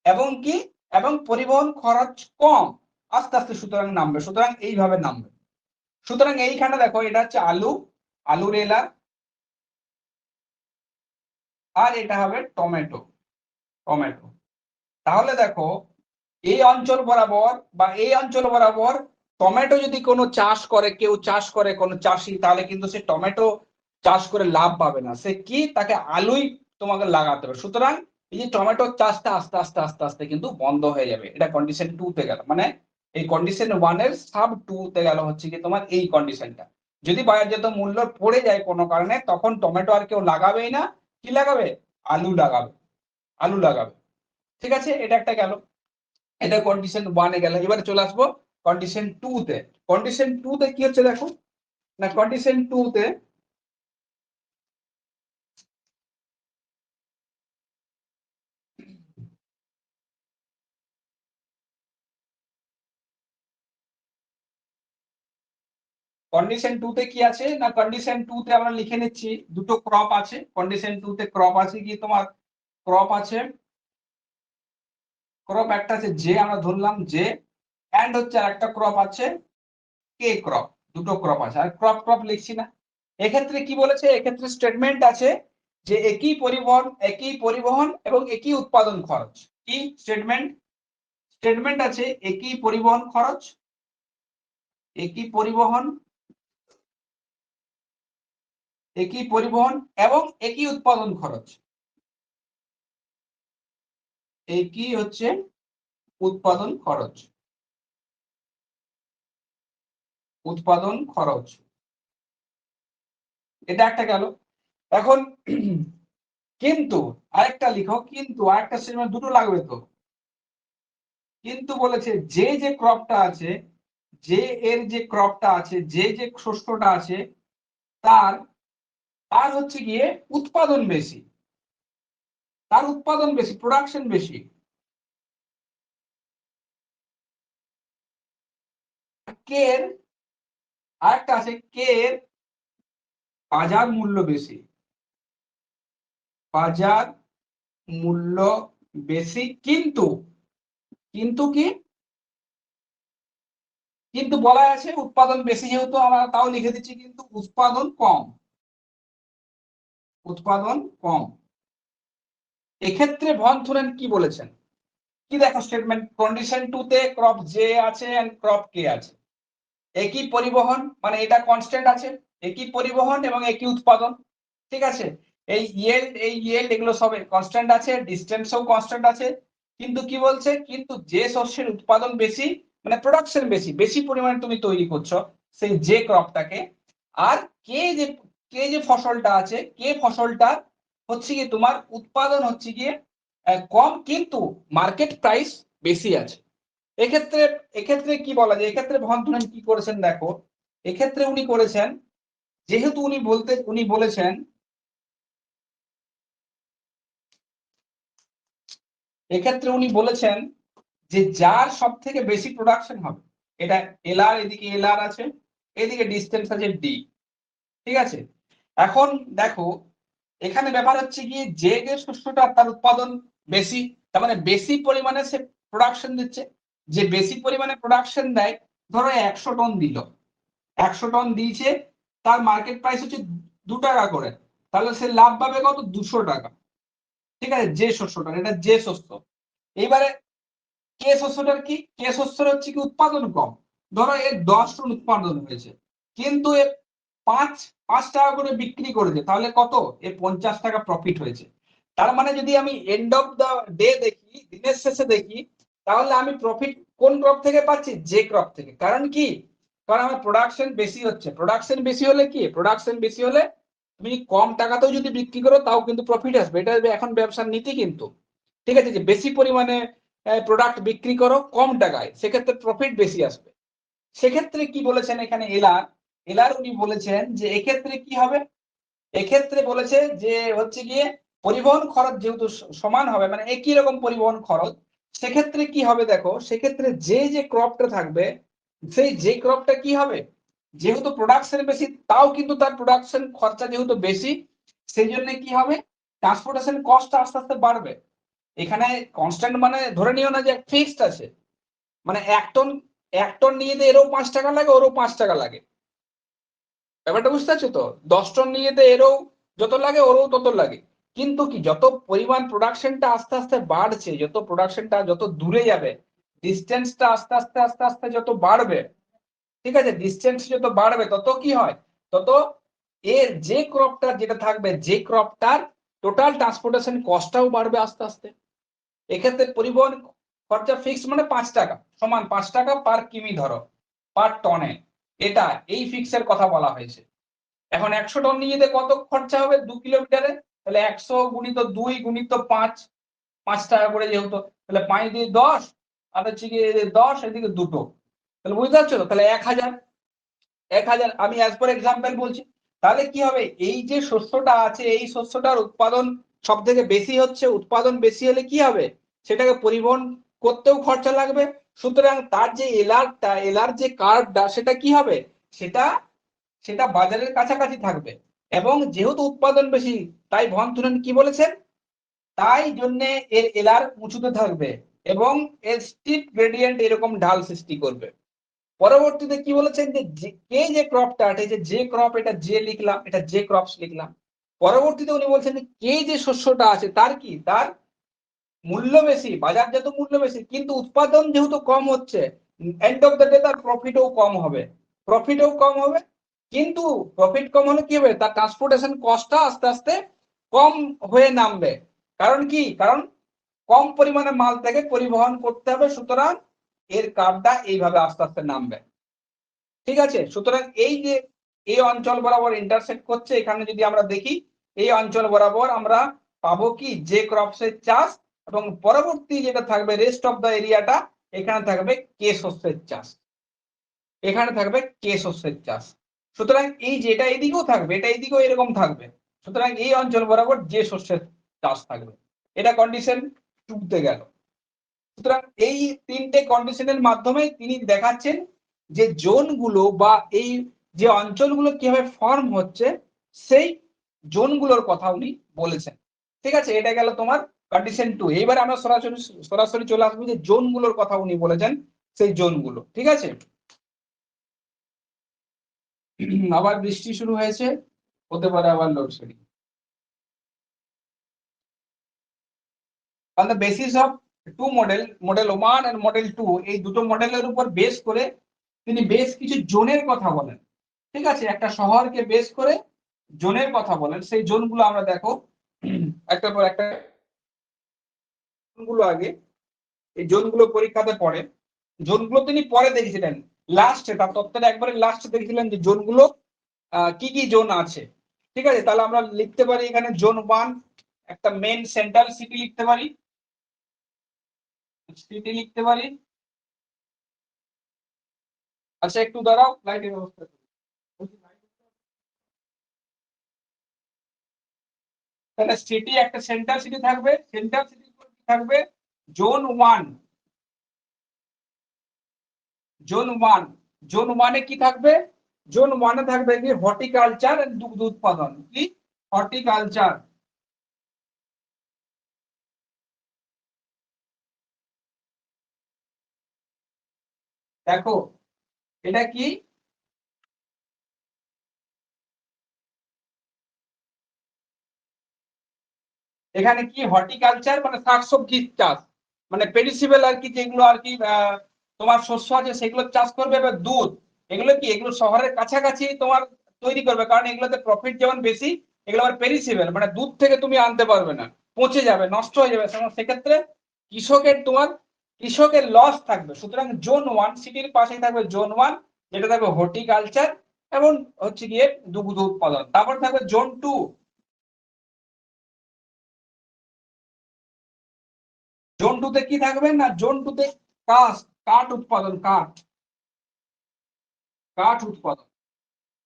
এবং কি, এবং পরিবহন খরচ কম, আস্তে আস্তে সুতরাং নামবে, সুতরাং এইভাবে নামবে। সুতরাং এইখানে দেখো, এটা হচ্ছে আলু, আলুর এলার, আর এটা হবে টমেটো, টমেটো। তাহলে দেখো এই অঞ্চল বরাবর বা এই অঞ্চল বরাবর টমেটো যদি কোনো চাষ করে, কেউ চাষ করে কোনো চাষি, তাহলে কিন্তু সে টমেটো চাষ করে লাভ পাবে না, সে কি, তাকে আলুই তোমাকে লাগাতে হবে। সুতরাং এই যে টমেটোর চাষটা আস্তে আস্তে আস্তে আস্তে কিন্তু বন্ধ হয়ে যাবে। এটা কন্ডিশন 2 তে গেল, মানে এই কন্ডিশন 1 এর সাব 2 তে গেল হচ্ছে কি তোমার এই কন্ডিশনটা। যদি বাজারজাত মূল্য পড়ে যায় কোনো কারণে, তখন টমেটো আর কেউ লাগাবেই না, কি লাগাবে, আলু লাগাবে, আলু লাগাবে। ঠিক আছে, এটা একটা গেল, এটা কন্ডিশন 1 এ গেল। এবারে চলে আসবো কন্ডিশন 2 তে। কন্ডিশন 2 তে কি হচ্ছে দেখো, না কন্ডিশন 2 তে কন্ডিশন 2 তে কি আছে, না কন্ডিশন 2 তে আমরা লিখে নিচ্ছি দুটো ক্রপ আছে। কন্ডিশন 2 তে ক্রপ আছে কি তোমার, ক্রপ আছে, ক্রপ একটা আছে যে, আমরা ধরলাম যে, এন্ড হচ্ছে আরেকটা ক্রপ আছে কে ক্রপ, দুটো ক্রপ আছে, আর ক্রপ ক্রপ লিখছি না। এক্ষেত্রে কি বলেছে, এক্ষেত্রে স্টেটমেন্ট আছে যে একই পরিবহন এবং একই উৎপাদন খরচ। কি স্টেটমেন্ট, স্টেটমেন্ট আছে একই পরিবহন খরচ, একই পরিবহন, একই পরিবহন এবং একই উৎপাদন খরচ, একই হচ্ছে উৎপাদন খরচ, উৎপাদন খরচ, এটা একটা গেল। এখন কিন্তু আরেকটা লিখো, কিন্তু আরেকটা স্টেটমেন্ট দুটো লাগবে তো। কিন্তু বলেছে যে যে ক্রপটা আছে, যে এর যে ক্রপটা আছে, যে যে শস্যটা আছে, তার তার হচ্ছে গিয়ে উৎপাদন বেশি, তার উৎপাদন বেশি, প্রোডাকশন বেশি। কে এর আরেকটা আছে, কে এর বাজার মূল্য বেশি, বাজার মূল্য বেশি, কিন্তু, কিন্তু কি, কিন্তু বলা আছে উৎপাদন বেশি, যেহেতু আমরা তাও লিখে দিচ্ছি কিন্তু উৎপাদন কম, উৎপাদন কম। এক্ষেত্রে ভন থোরেন কি বলেছেন, কি দেখো স্টেটমেন্ট, কন্ডিশন 2 তে ক্রপ জে আছে এন্ড ক্রপ কে আছে, একই পরিবহন মানে এটা কনস্ট্যান্ট আছে, একই পরিবহন এবং একই উৎপাদন। ঠিক আছে, এই ইয়েল্ড এগুলো সব কনস্ট্যান্ট আছে, ডিসটেন্সও কনস্ট্যান্ট আছে। কিন্তু কি বলছে, কিন্তু যে শস্যের উৎপাদন বেশি মানে প্রোডাকশন বেশি, বেশি পরিমাণে তুমি তৈরি করছো সেই যে ক্রপটাকে, আর কে যে ফসলটা আছে, কে ফসলটা হচ্ছে গিয়ে তোমার উৎপাদন হচ্ছে গিয়ে কম কিন্তু মার্কেট প্রাইস বেশি আছে। এক্ষেত্রে এক্ষেত্রে কি বলা যায়, এক্ষেত্রে ভন কি করেছেন দেখো, এক্ষেত্রে উনি করেছেন, যেহেতু উনি বলেছেন, এক্ষেত্রে উনি বলেছেন যে যার সব থেকে বেশি প্রোডাকশন হবে, এটা এলআর, এদিকে এলআর আছে, এদিকে ডিস্টেন্স আছে ডি। ঠিক আছে, এখন দেখো এখানে ব্যাপার হচ্ছে কি, যে যে শস্যটা তার উৎপাদন বেশি, তার মানে বেশি পরিমাণে সে প্রোডাকশন দিচ্ছে। যে বেশি পরিমাণে প্রোডাকশন দেয়, ধরো 100 টন দিল, 100 টন দিয়েছে, তার মার্কেট প্রাইস হচ্ছে 2 টাকা করে, তাহলে সে লাভ পাবে কত? 200 টাকা। ঠিক আছে, যে শস্যটা, এটা যে শস্য। এইবারে কে শস্যটার কি, কে শস্যের হচ্ছে কি উৎপাদন কম, ধরো এর 10 টন উৎপাদন হয়েছে, কিন্তু এ 5 টাকা করে বিক্রি করেছে, তাহলে কত? এ 50 টাকা প্রফিট হয়েছে। তার মানে যদি আমি এন্ড অফ দা ডে দেখি, দিনের শেষে দেখি, তাহলে আমি প্রফিট কোন ক্রপ থেকে পাচ্ছি? যে ক্রপ থেকে। কারণ কি? কারণ আমার প্রোডাকশন বেশি হচ্ছে। প্রোডাকশন বেশি হলে কি? প্রোডাকশন বেশি হলে তুমি কম টাকাতেও যদি বিক্রি করো তাও কিন্তু প্রফিট আসবে। এটা এখন ব্যবসার নীতি কিন্তু। ঠিক আছে, যে বেশি পরিমাণে প্রোডাক্ট বিক্রি করো কম টাকায়, সেক্ষেত্রে প্রফিট বেশি আসবে। সেক্ষেত্রে কি বলেছেন এখানে এলার, এলার উনি বলেছেন যে এক্ষেত্রে কি হবে, এক্ষেত্রে বলেছে যে হচ্ছে গিয়ে পরিবহন খরচ যেহেতু সমান হবে, মানে একই রকম পরিবহন খরচ, সেক্ষেত্রে কি হবে দেখো, সেক্ষেত্রে যে যে ক্রপটা থাকবে, সেই যে ক্রপটা কি হবে, যেহেতু প্রোডাকশন বেশি, তাও কিন্তু তার প্রোডাকশন খরচা যেহেতু বেশি, সেই জন্য কি হবে, ট্রান্সপোর্টেশন কস্ট আস্তে আস্তে বাড়বে। এখানে কনস্ট্যান্ট মানে ধরে নিও না যে ফিক্সড আছে, মানে 1 টন নিয়ে যেতে এরও 5 টাকা লাগে, ওরও 5 টাকা লাগে। ব্যাপারটা বুঝতে পারছো তো? 10 টন নিয়ে যেতে এরও যত লাগে, ওরও তত লাগে। কিন্তু কি, যত পরিমাণ প্রোডাকশনটা আস্তে আস্তে বাড়ছে, যত প্রোডাকশনটা যত দূরে যাবে, ডিস্টেন্সটা আস্তে আস্তে আস্তে আস্তে যত বাড়বে, ঠিক আছে, ডিস্টেন্স যত বাড়বে তত কি হয়, তত এর যে ক্রপটা যেটা থাকবে, যে ক্রপটার টোটাল ট্রান্সপোর্টেশন কস্টটাও বাড়বে আস্তে আস্তে। এক্ষেত্রে পরিবহন খরচা ফিক্স মানে 5 টাকা, সমান 5 টাকা পার কিমি, ধরো পার টনে, এটা এই ফিক্সের কথা বলা হয়েছে। এখন 100 টন নিয়ে যেতে কত খরচা হবে 2 কিলোমিটারে, তাহলে 100 গুণিত 2 গুণিত 5, 5 টাকা করে যেহেতু, তাহলে 5 দিয়ে 10, আর হচ্ছে কি 10, এদিকে দুটো, তাহলে বুঝতে পারছো তো? তাহলে 1000, 1000 আমি অ্যাজ পার এক্সাম্পল বলছি। তাহলে কি হবে, এই যে শস্যটা আছে, এই শস্যটার উৎপাদন সব থেকে বেশি হচ্ছে, উৎপাদন বেশি হলে কি হবে, সেটাকে পরিবহন করতেও খরচা লাগবে। সুতরাং তার যে এলারটা, এলার যে কার্ভটা, সেটা কি হবে, সেটা সেটা বাজারের কাছাকাছি থাকবে। এবং যেহেতু উৎপাদন বেশি, তাই ভনতুরেন কি বলেছেন, তাই জন্য এর এলার উঁচুতে থাকবে এবং এর স্টিপ গ্রেডিয়েন্ট এরকম ঢাল সৃষ্টি করবে। পরবর্তীতে কি বলেছেন, যে কে যে ক্রপটা, এটা যে ক্রপ, এটা যে লিখলাম, এটা যে ক্রপস লিখলাম। পরবর্তীতে উনি বলছেন যে কে যে শস্যটা আছে, তার কি, তার মূল্য বেশি, বাজারজাত মূল্য বেশি, কিন্তু উৎপাদন যেহেতু কম হচ্ছে, এন্ড অফ দ্য ডে তার প্রফিটও কম হবে, প্রফিটও কম হবে। কিন্তু প্রফিট কম হলে কি হবে, তার ট্রান্সপোর্টেশন কস্টটা আস্তে আস্তে কম হয়ে নামবে। কারণ কি, কারণ কম পরিমাণে মাল থেকে পরিবহন করতে হবে, সুতরাং এর কার্ভটা এইভাবে আস্তে আস্তে নামবে। ঠিক আছে, সুতরাং এই যে এই অঞ্চল বরাবর ইন্টারসেক্ট করছে, এখানে যদি আমরা দেখি, এই অঞ্চল বরাবর আমরা পাবো কি, যে ক্রপসের চাষ, এবং পরবর্তী যেটা থাকবে রেস্ট অফ দা এরিয়াটা, এখানে থাকবে কে শস্যের চাষ, এখানে থাকবে কে শস্যের চাষ। সুতরাং এই যেটা এদিকেও থাকবে, এটা এদিকেও এরকম থাকবে। সুতরাং এই অঞ্চল বরাবর যে শস্যের চাষ থাকবে, এটা কন্ডিশন 2 তে গেল। সুতরাং এই 3টে কন্ডিশনের মাধ্যমে তিনি দেখাচ্ছেন যে জোনগুলো বা এই যে অঞ্চলগুলো কিভাবে ফর্ম হচ্ছে, সেই জোনগুলোর কথা উনি বলেছেন। ঠিক আছে, এটা গেল তোমার কন্ডিশন 2। এইবার আমরা সরাসরি সরাসরি চলে আসবো যে জোনগুলোর কথা উনি বলেছেন, সেই জোনগুলো। ঠিক আছে, আবার বৃষ্টি শুরু হয়েছে, হতে পারে আবার load shedding. On the basis of 2 model, model 1 and model 2, এই দুটো মডেলের উপর বেস করে তিনি বেশ কিছু জোনের কথা বলেন। ঠিক আছে, একটা শহরকে বেস করে জোনের কথা বলেন। সেই জোনগুলো আমরা দেখো একটার পর একটা, জোনগুলো আগে, এই জোনগুলো পরীক্ষাতে পড়ে, জোনগুলো তিনি পরে দেখেছিলেন লাস্টে, তার তত্ত্বের একবারে লাস্টে দেখেছিলেন যে জোনগুলো কি কি জোন আছে। ঠিক আছে, তাহলে আমরা লিখতে পারি এখানে জোন 1, একটা মেন সেন্ট্রাল সিটি লিখতে পারি, সিটি লিখতে পারি। আচ্ছা একটু দাঁড়াও, লাইটের ব্যবস্থা করি। তাহলে সিটি, একটা সেন্ট্রাল সিটি থাকবে, সেন্ট্রাল সিটি থাকবে জোন 1, জোন 1, জোন 1-এ কি থাকবে, জোন 1-এ থাকবে কি হর্টিকালচার এন্ড দুগ্ধ উৎপাদন, কি হর্টিকালচার, দেখো এটা কি, এখানে কি হর্টিকালচার মানে শাকসবজির চাষ, মানে পেরিসিবল আর কি, যেগুলো আর কি তোমার শস্য আছে সেগুলো চাষ করবে। এবার দুধ, এগুলো কি, এগুলো শহরের কাছাকাছি তোমার তৈরি করবে, কারণ এগুলোতে প্রফিট যেমন বেশি, এগুলো আবার পেরিসিবল মানে দুধ থেকে তুমি আনতে পারবে না, পচে যাবে, নষ্ট হয়ে যাবে, সেক্ষেত্রে কৃষকের লস থাকবে। সুতরাং জোন 1 সিটির পাশেই থাকবে জোন 1, যেটা থাকবে হর্টিকালচার এবং হচ্ছে গিয়ে দুগ্ধ উৎপাদন। তারপর থাকবে জোন 2। জোন 2 তে কি থাকবে না, জোন 2 তে কাঠ উৎপাদন, কাঠ উৎপাদন।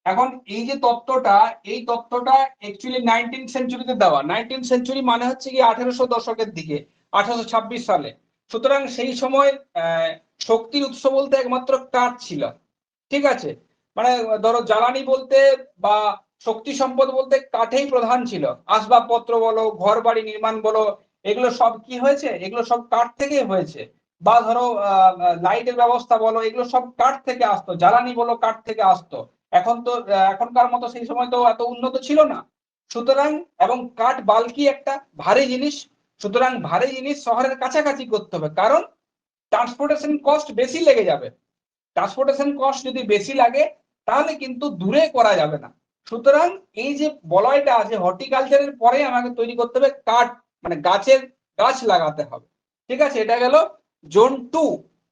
এখন এই যে তত্ত্বটা, এই তত্ত্বটা অ্যাকচুয়ালি 19 সেঞ্চুরিতে দেওয়া। 19 সেঞ্চুরি মানে হচ্ছে কি 1800 দশকের দিকে, 1826 সালে। সুতরাং সেই সময় শক্তির উৎস বলতে একমাত্র কাঠ ছিল, ঠিক আছে। মানে ধরো জ্বালানি বলতে বা শক্তি সম্পদ বলতে কাঠেই প্রধান ছিল। আসবাবপত্র বলো, ঘর বাড়ি নির্মাণ বলো, এগুলো সব কি হয়েছে, এগুলো সব কাঠ থেকে হয়েছে। বা ধরো লাইটের ব্যবস্থা বলো, এগুলো সব কাঠ থেকে আসতো, জ্বালানি বলো কাঠ থেকে আসতো। এখন তো এখনকার মতো সেই সময় তো এত উন্নত ছিল না। সুতরাং এবং কাঠ বাল্কি একটা ভারী জিনিস, সুতরাং ভারী জিনিস শহরের কাছাকাছি করতে হবে, কারণ ট্রান্সপোর্টেশন কস্ট বেশি লেগে যাবে। ট্রান্সপোর্টেশন কস্ট যদি বেশি লাগে তাহলে কিন্তু দূরে করা যাবে না। সুতরাং এই যে বলয়টা আছে, হর্টিকালচারের পরে আমাকে তৈরি করতে হবে কাঠ, মানে গাছ লাগাতে হবে। ঠিক আছে, এটা গেল জোন 2।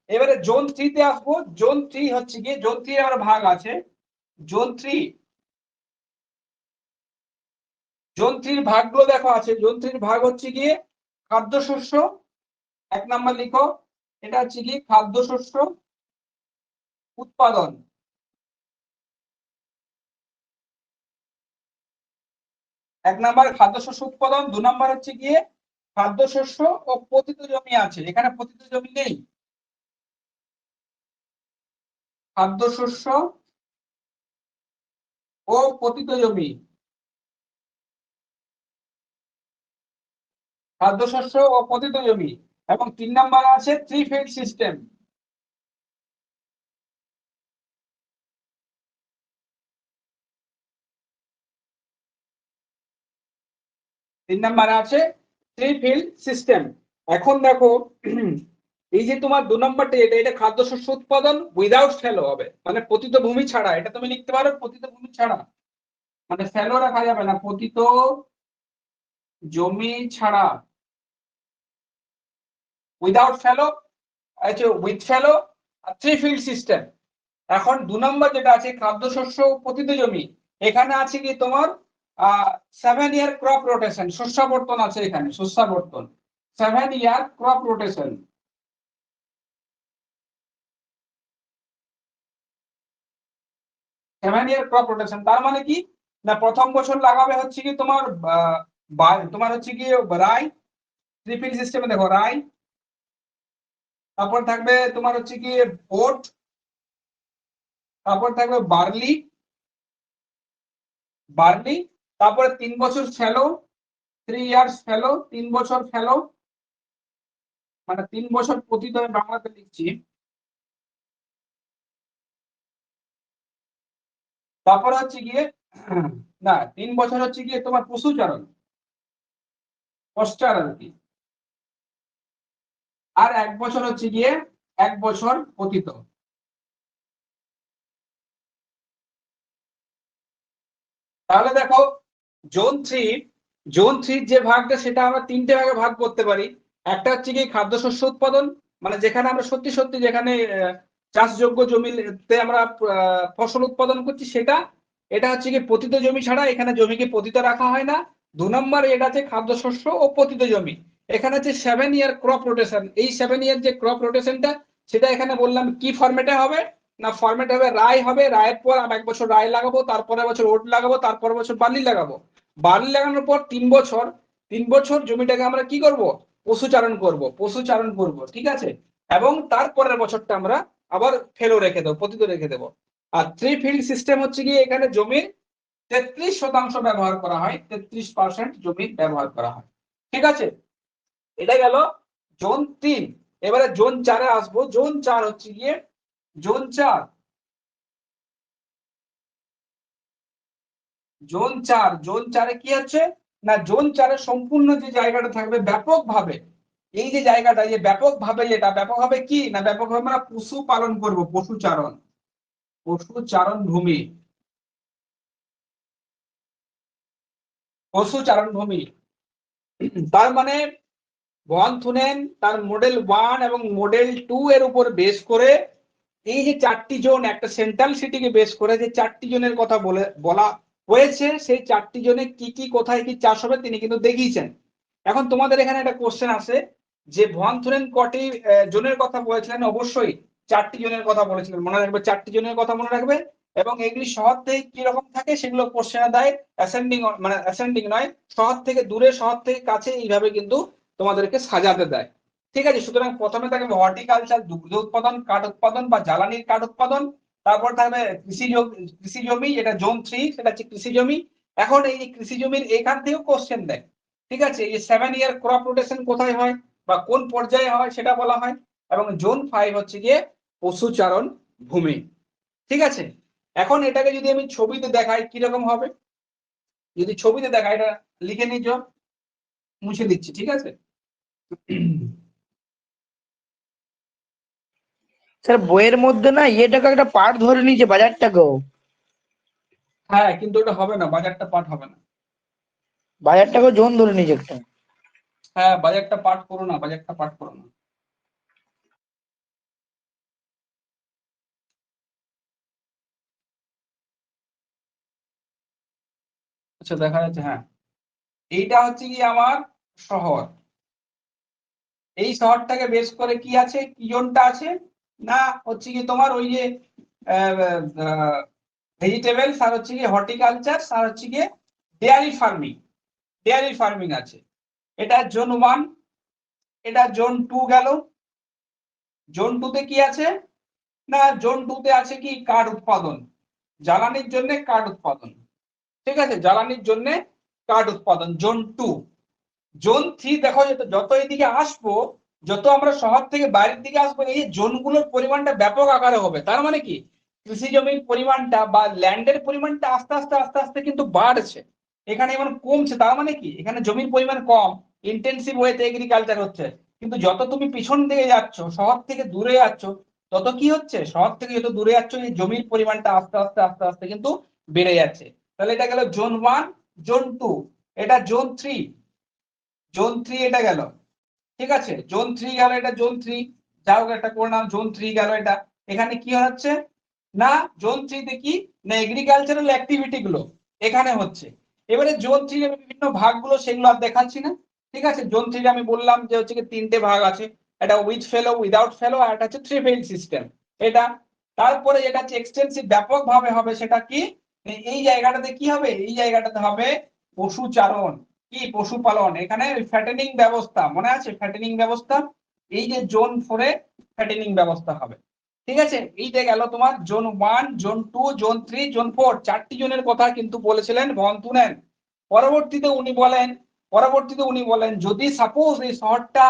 এবারে জোন 3 তে আসবো। জোন 3 হচ্ছে গিয়ে, জোন 3 এর ভাগ আছে। জোন 3, জোন 3 এর ভাগগুলো দেখো আছে। জোন 3 এর ভাগ হচ্ছে গিয়ে খাদ্যশস্য, 1 নাম্বার লিখো, এটা হচ্ছে গিয়ে খাদ্যশস্য উৎপাদন। 1 নাম্বার খাদ্যশস্য উৎপাদন, 2 নাম্বার হচ্ছে গিয়ে খাদ্যশস্য ও পতিত জমি আছে, এখানে পতিত জমি নেই। খাদ্যশস্য ও পতিত জমি, খাদ্যশস্য ও পতিত জমি। এবং 3 নাম্বার আছে 3 ফিল্ড সিস্টেম। 3 নাম্বারে আছে 3 ফিল্ড সিস্টেম। এখন দেখো এই যে তোমার 2 নাম্বারটা, এটা খাদ্যশস্য উৎপাদন উইদাউট ফেলো হবে, মানে পতিত ভূমি ছাড়া। এটা তুমি লিখতে পারো পতিত ভূমি ছাড়া, মানে ফেলো রাখা যাবে না, পতিত জমি ছাড়া, উইদাউট ফেলো, আছে উইথ ফেলো, আর 3 ফিল্ড সিস্টেম। এখন 2 নাম্বার যেটা আছে খাদ্যশস্য পতিত জমি, এখানে আছে কি তোমার 7 ইয়ার ক্রপ রোটেশন, শস্যাবর্তন আছে এখানে, শস্যাবর্তন 7 ইয়ার ক্রপ রোটেশন। 7 ইয়ার ক্রপ রোটেশন তার মানে কি, না প্রথম বছর লাগাবে হচ্ছে কি তোমার তোমার হচ্ছে কি রাই, 3 ফিল্ড সিস্টেমে দেখো রাই, তারপর থাকবে তোমার হচ্ছে কি ওট, তারপর থাকবে বার্লি, বার্লি, তারপরে 3 বছর ফেলো, 3 ইয়ার্স ফেলো, 3 বছর ফেলো, মানে 3 বছর পতিত, আমি বাংলাতে লিখছি। তারপরে হচ্ছে গিয়ে না 3 বছর হচ্ছে গিয়ে তোমার পশুচারণ, পশ্চার আর কি। আর 1 বছর হচ্ছে গিয়ে 1 বছর পতিত। তাহলে দেখো জোন 3 যে ভাগটা, সেটা আমরা 3টে ভাগে ভাগ করতে পারি। একটা হচ্ছে কি খাদ্যশস্য উৎপাদন, মানে যেখানে আমরা সত্যি সত্যি যেখানে চাষযোগ্য জমিতে আমরা ফসল উৎপাদন করছি সেটা। এটা হচ্ছে কি পতিত জমি ছাড়া, এখানে জমিকে পতিত রাখা হয় না। 2 নম্বর এটা হচ্ছে খাদ্যশস্য ও পতিত জমি, এখানে হচ্ছে 7 ইয়ার ক্রপ রোটেশন। এই 7 ইয়ার যে ক্রপ রোটেশনটা, সেটা এখানে বললাম কি ফরম্যাটে হবে, না ফরম্যাট হবে রাই হবে, রায়ের পর আর 1 বছর রাই লাগাবো, তারপরে বছর ওট লাগাবো, তারপর বছর বার্লি লাগাবো। বার্লি লাগানোর পর 3 বছর, 3 বছর জমিটাকে আমরা কি করব, পশুচারণ করব, ঠিক আছে। এবং তারপরের বছরটা আমরা আবার ফেলো রেখে দেবো, পতিত রেখে দেবো। আর 3 ফিল্ড সিস্টেম হচ্ছে গিয়ে এখানে জমির 33% ব্যবহার করা হয়, 33% জমির ব্যবহার করা হয়, ঠিক আছে। এটা গেল জোন 3। এবারে জোন 4-এ আসবো। জোন 4 হচ্ছে গিয়ে জোন 4, জোন 4, জোন 4-এ কি হচ্ছে না, জোন 4-এ সম্পূর্ণ যে জায়গাটা থাকবে ব্যাপকভাবে, এই যে জায়গাটা যে ব্যাপকভাবে, যেটা ব্যাপকভাবে কি না, ব্যাপকভাবে আমরা পশু পালন করব, পশুচারণ, পশুচারণ ভূমি, পশুচারণ ভূমি। তার মানে ভন থুনেন তার মডেল 1 এবং মডেল 2 এর উপর বেস করে এই যে 4টি জোন, একটা সেন্ট্রাল সিটিকে বেস করে যে 4টি জোনের কথা বলা হয়েছে, সেই 4টি জোনে কি কি কোথায় কি চাষ হবে তিনি কিন্তু দেখিয়েছেন। এখন তোমাদের এখানে একটা কোশ্চেন আছে যে ভন থুনেন কটি জোনের কথা বলেছিলেন, অবশ্যই 4টি জোনের কথা বলেছিলেন, মনে রাখবে 4টি জোনের কথা মনে রাখবে। এবং এগুলি শহর থেকে কি রকম থাকে সেগুলো কোশ্চেনে দেয়, অ্যাসেন্ডিং মানে অ্যাসেন্ডিং নয়, শহর থেকে দূরে শহর থেকে কাছে, এইভাবে কিন্তু তোমাদেরকে সাজাতে দেয়। ঠিক আছে, সুতরাং প্রথমে থাকবে হর্টিকালচার, দুগ্ধ উৎপাদন, কাঠ উৎপাদন বা জ্বালানির কাঠ উৎপাদন। তারপর থাকবে কৃষি জমি, যেটা জোন 3, সেটা হচ্ছে কৃষি জমি। এখন এই কৃষি জমির এখান থেকেও কোশ্চেন দেয়। ঠিক আছে, এই 7 ইয়ার ক্রপ রোটেশন কোথায় হয় বা কোন পর্যায়ে হয় সেটা বলা হয়। এবং জোন 5 হচ্ছে গিয়ে পশুচারণ ভূমি। ঠিক আছে, এখন এটাকে যদি আমি ছবিতে দেখাই কিরকম হবে, যদি ছবিতে দেখাই, এটা লিখে নিজ, মুছে দিচ্ছি। ঠিক আছে, স্যার বইয়ের মধ্যে না ইয়েটাকে একটা পার্ট ধরে নিয়েছে, বাজারটাকেও। হ্যাঁ কিন্তু ওটা হবে না, বাজারটা পাঠ হবে না। বাজারটাকেও জোন ধরে নিয়েছে একটা। হ্যাঁ, বাজারটা পাঠ করো না, বাজারটা পাঠ করো না। আচ্ছা দেখা যাচ্ছে, হ্যাঁ এইটা হচ্ছে কি আমার শহর, এই শহরটাকে বেস করে কি আছে, কি জোনটা আছে না, হচ্ছে কি তোমার ওই যে ভেজিটেবলস, আর হচ্ছে কি হর্টিকালচার, আর হচ্ছে কি ডেয়ারি ফার্মিং, ডেয়ারি ফার্মিং আছে। এটা জোন 1, এটা জোন 2 গেল। জোন 2 তে কি আছে না, জোন 2 তে আছে কি কাঠ উৎপাদন, জ্বালানির জন্য কাঠ উৎপাদন। ঠিক আছে, জ্বালানির জন্য কাঠ উৎপাদন, জোন 2। জোন 3 দেখো, যত এইদিকে আসবো, যত আমরা শহর থেকে বাইরের দিকে আসবো, এই জোনগুলোর পরিমাণটা ব্যাপক আকারে হবে। তার মানে কি কৃষি জমির পরিমাণটা বা ল্যান্ডের পরিমাণটা আস্তে আস্তে আস্তে আস্তে কিন্তু বাড়ছে, এখানে এমন কমছে। তার মানে কি এখানে জমির পরিমাণ কম, ইন্টেন্সিভ ওয়েতে এগ্রিকালচার হচ্ছে। কিন্তু যত তুমি পিছন দিকে যাচ্ছ, শহর থেকে দূরে যাচ্ছ, তত কি হচ্ছে, শহর থেকে যত দূরে যাচ্ছ এই জমির পরিমাণটা আস্তে আস্তে আস্তে আস্তে কিন্তু বেড়ে যাচ্ছে। তাহলে এটা গেল জোন 1, জোন 2, এটা জোন 3, জোন 3 এটা গেল। ঠিক আছে, জোন 3 গেল, এটা জোন 3, যাও একটা করে নাও, জোন 3 গেল এটা। এখানে কি হচ্ছে না, জোন 3 তে কি না এগ্রিকালচারাল অ্যাক্টিভিটি গুলো এখানে হচ্ছে। এবারে জোন 3 এর বিভিন্ন ভাগগুলো সেগুলো আর দেখাচ্ছি না। ঠিক আছে, জোন 3 আমি বললাম যে হচ্ছে কি 3টে ভাগ আছে, এটা উইথ ফেলো, উইদাউট ফেলো, আর এটা হচ্ছে 3 ফেইল সিস্টেম এটা। তারপরে যেটা হচ্ছে এক্সটেন্সিভ, ব্যাপক ভাবে হবে, সেটা কি এই জায়গাটাতে কি হবে, এই জায়গাটাতে হবে পশুচারণ, কি পশুপালন। এখানে ফ্যাটেনিং ব্যবস্থা মনে আছে, ফ্যাটেনিং ব্যবস্থা, এই যে জোন 4-এ ফ্যাটেনিং ব্যবস্থা হবে। ঠিক আছে, এইটা গেল তোমার জোন 1, জোন 2, জোন 3, জোন 4, 4টি জোনের কথা কিন্তু বলেছিলেন ভন থুনেন। পরবর্তীতে উনি বলেন যদি সাপোজ এই শহরটা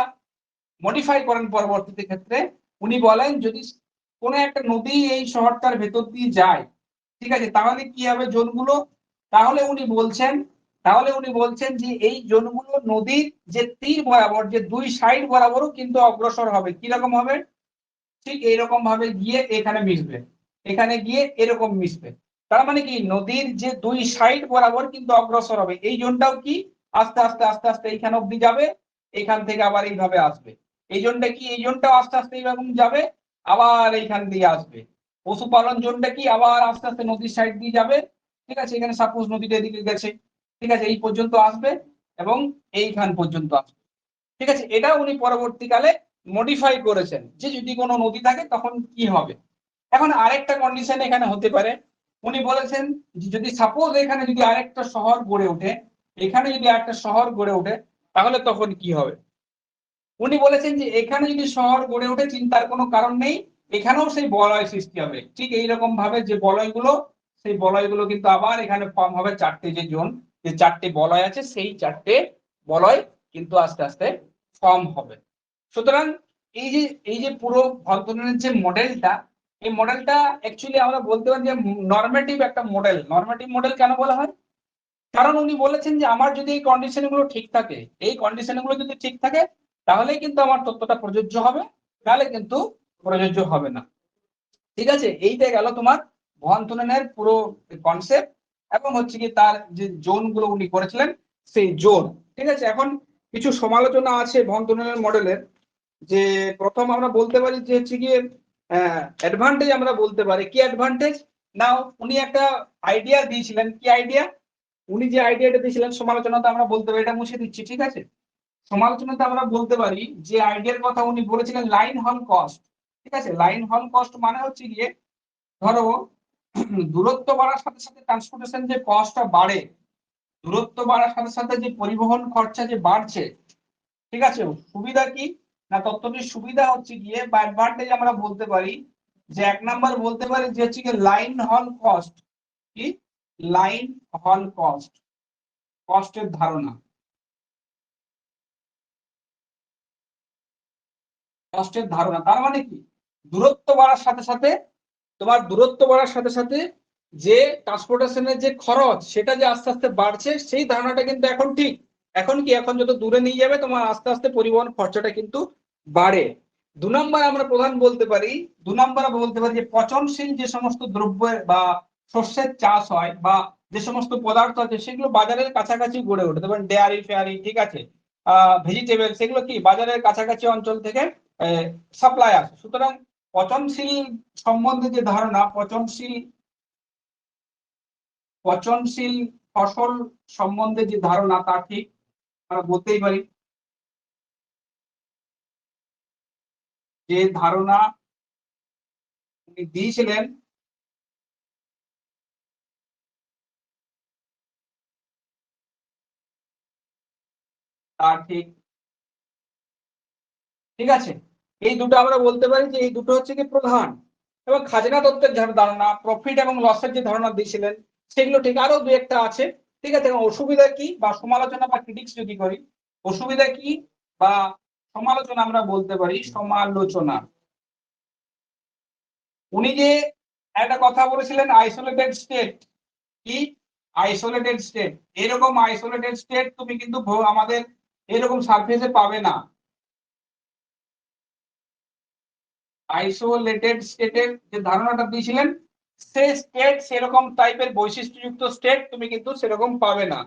মডিফাই করেন, পরবর্তীতে ক্ষেত্রে উনি বলেন যদি কোনো একটা নদী এই শহরটার ভেতর দিয়ে যায়, ঠিক আছে, তাহলে কি হবে জোনগুলো, তাহলে উনি বলছেন যে এই জোনগুলো নদীর যে তীর বরাবর, যে দুই সাইড বরাবরও কিন্তু অগ্রসর হবে। কিরকম হবে, ঠিক এইরকম ভাবে গিয়ে এখানে মিশবে, এখানে গিয়ে এরকম মিশবে। তার মানে কি নদীর যে দুই সাইড বরাবর কিন্তু অগ্রসর হবে। এই জোনটাও কি আস্তে আস্তে আস্তে আস্তে এইখানে অব্দি যাবে, এখান থেকে আবার এইভাবে আসবে। এই জোনটা কি, এই জোনটাও আস্তে আস্তে এইরকম যাবে, আবার এইখান দিয়ে আসবে। পশুপালন জোনটা কি আবার আস্তে আস্তে নদীর সাইড দিয়ে যাবে। ঠিক আছে, এখানে সাপোজ নদীটা এদিকে গেছে, ঠিক আছে, এই পর্যন্ত আসবে এবং এইখান পর্যন্ত আসবে। ঠিক আছে, এটা উনি পরবর্তীকালে মডিফাই করেছেন যে যদি কোনো নদী থাকে তখন কি হবে। এখন আরেকটা কন্ডিশন এখানে হতে পারে, উনি বলেছেন যদি সাপোজ এখানে যদি আরেকটা শহর গড়ে ওঠে, এখানে যদি আরেকটা শহর গড়ে ওঠে, তাহলে তখন কি হবে। উনি বলেছেন যে এখানে যদি শহর গড়ে ওঠে চিন্তার কোনো কারণ নেই, এখানেও সেই বলয় সৃষ্টি হবে। ঠিক এইরকম ভাবে যে বলয়গুলো, সেই বলয়গুলো কিন্তু আবার এখানে ফর্ম হবে। 4টে যে জোন, যে 4টে বলয় আছে, সেই 4টে বলয় কিন্তু আস্তে আস্তে ফর্ম হবে। সুতরাং এই যে পুরো ভন থুনেনের যে মডেলটা, এই মডেলটা অ্যাকচুয়ালি আমরা বলতে পারি যে নরমেটিভ একটা মডেল। নরমেটিভ মডেল কেন বলা হয়? কারণ উনি বলেছেন যে আমার যদি এই কন্ডিশন গুলো ঠিক থাকে, এই কন্ডিশন গুলো যদি ঠিক থাকে, তাহলেই কিন্তু আমার তত্ত্বটা প্রযোজ্য হবে, তাহলে কিন্তু প্রযোজ্য হবে না। ঠিক আছে, এইটা গেল তোমার ভন থুনেনের পুরো কনসেপ্ট এবং হচ্ছে কি তার যে জোন গুলো উনি করেছিলেন সেই জোন। ঠিক আছে, এখন কিছু সমালোচনা আছে ভন থুনেনের মডেলের। যে প্রথম আমরা বলতে পারি যে হচ্ছে গিয়ে অ্যাডভান্টেজ আমরা বলতে পারি। কি অ্যাডভান্টেজ? নাও উনি একটা আইডিয়া দিয়েছিলেন। কি আইডিয়া? উনি যে আইডিয়াটা দিয়েছিলেন, সমালোচনাতে আমরা বলতে পারি, এটা মুছে দিচ্ছি, ঠিক আছে। সমালোচনাতে আমরা বলতে পারি যে আইডিয়ার কথা উনি বলেছিলেন লাইন হল কস্ট। ঠিক আছে, লাইন হল কস্ট মানে হচ্ছে গিয়ে ধরো দূরত্ব বাড়ার সাথে সাথে ট্রান্সপোর্টেশন যে কস্টটা বাড়ে, দূরত্ব বাড়ার সাথে সাথে যে পরিবহন খরচা যে বাড়ছে, ঠিক আছে, সুবিধা কি? না, তত্ত্বটির সুবিধা হচ্ছে গিয়ে বা অ্যাডভান্টেজ আমরা বলতে পারি যে এক নাম্বার বলতে পারি যে হচ্ছে গিয়ে লাইন হল কস্ট। কি? লাইন হল কস্ট, কস্টের ধারণা। কষ্টের ধারণা তার মানে কি? দূরত্ব বাড়ার সাথে সাথে, তোমার দূরত্ব বাড়ার সাথে সাথে যে ট্রান্সপোর্টেশনের যে খরচ সেটা যে আস্তে আস্তে বাড়ছে, সেই ধারণাটা কিন্তু এখন ঠিক। এখন কি, এখন যত দূরে নিয়ে যাবে তোমার আস্তে আস্তে পরিবহন খরচাটা কিন্তু বাড়ে। দু নম্বর আমরা প্রধান বলতে পারি, দু নম্বর বলতে পারি যে পচনশীল যে সমস্ত দ্রব্যের বা শস্যের চাষ হয় বা যে সমস্ত পদার্থ আছে সেগুলো বাজারের কাছাকাছি গড়ে ওঠে, যেমন ডেয়ারি ফেয়ারি, ঠিক আছে, ভেজিটেবল, সেগুলো কি বাজারের কাছাকাছি অঞ্চল থেকে সাপ্লাই আসে। সুতরাং পচনশীল সম্বন্ধে যে ধারণা, পচনশীল পচনশীল ফসল সম্বন্ধে যে ধারণা তা ঠিক আমরা বলতেই পারি। যে ধারণা উনি দিয়েছিলেন তা ঠিক। ঠিক আছে, এই দুটো আমরা বলতে পারি যে এই দুটো হচ্ছে কি প্রধান। এবং খাজনা তত্ত্বের যে ধারণা, প্রফিট এবং লসের যে ধারণা দিয়েছিলেন সেগুলো ঠিক। আরো দু একটা আছে। ঠিক আছে, এবং অসুবিধা কি বা সমালোচনা বা ক্রিটিক্স যদি করি, অসুবিধা কি বা সমালোচনা আমরা বলতে পারি সমালোচনা। উনি যে একটা কথা বলেছিলেন আইসোলেটেড স্টেট। কি? Isolated state. এরকম আইসোলেটেড স্টেট তুমি কিন্তু আমাদের এরকম সারফেসে পাবে না। আইসোলেটেড স্টেটের যে ধারণাটা দিয়েছিলেন, সে স্টেট সেরকম টাইপের বৈশিষ্ট্যযুক্ত স্টেট তুমি কিন্তু সেরকম পাবে না।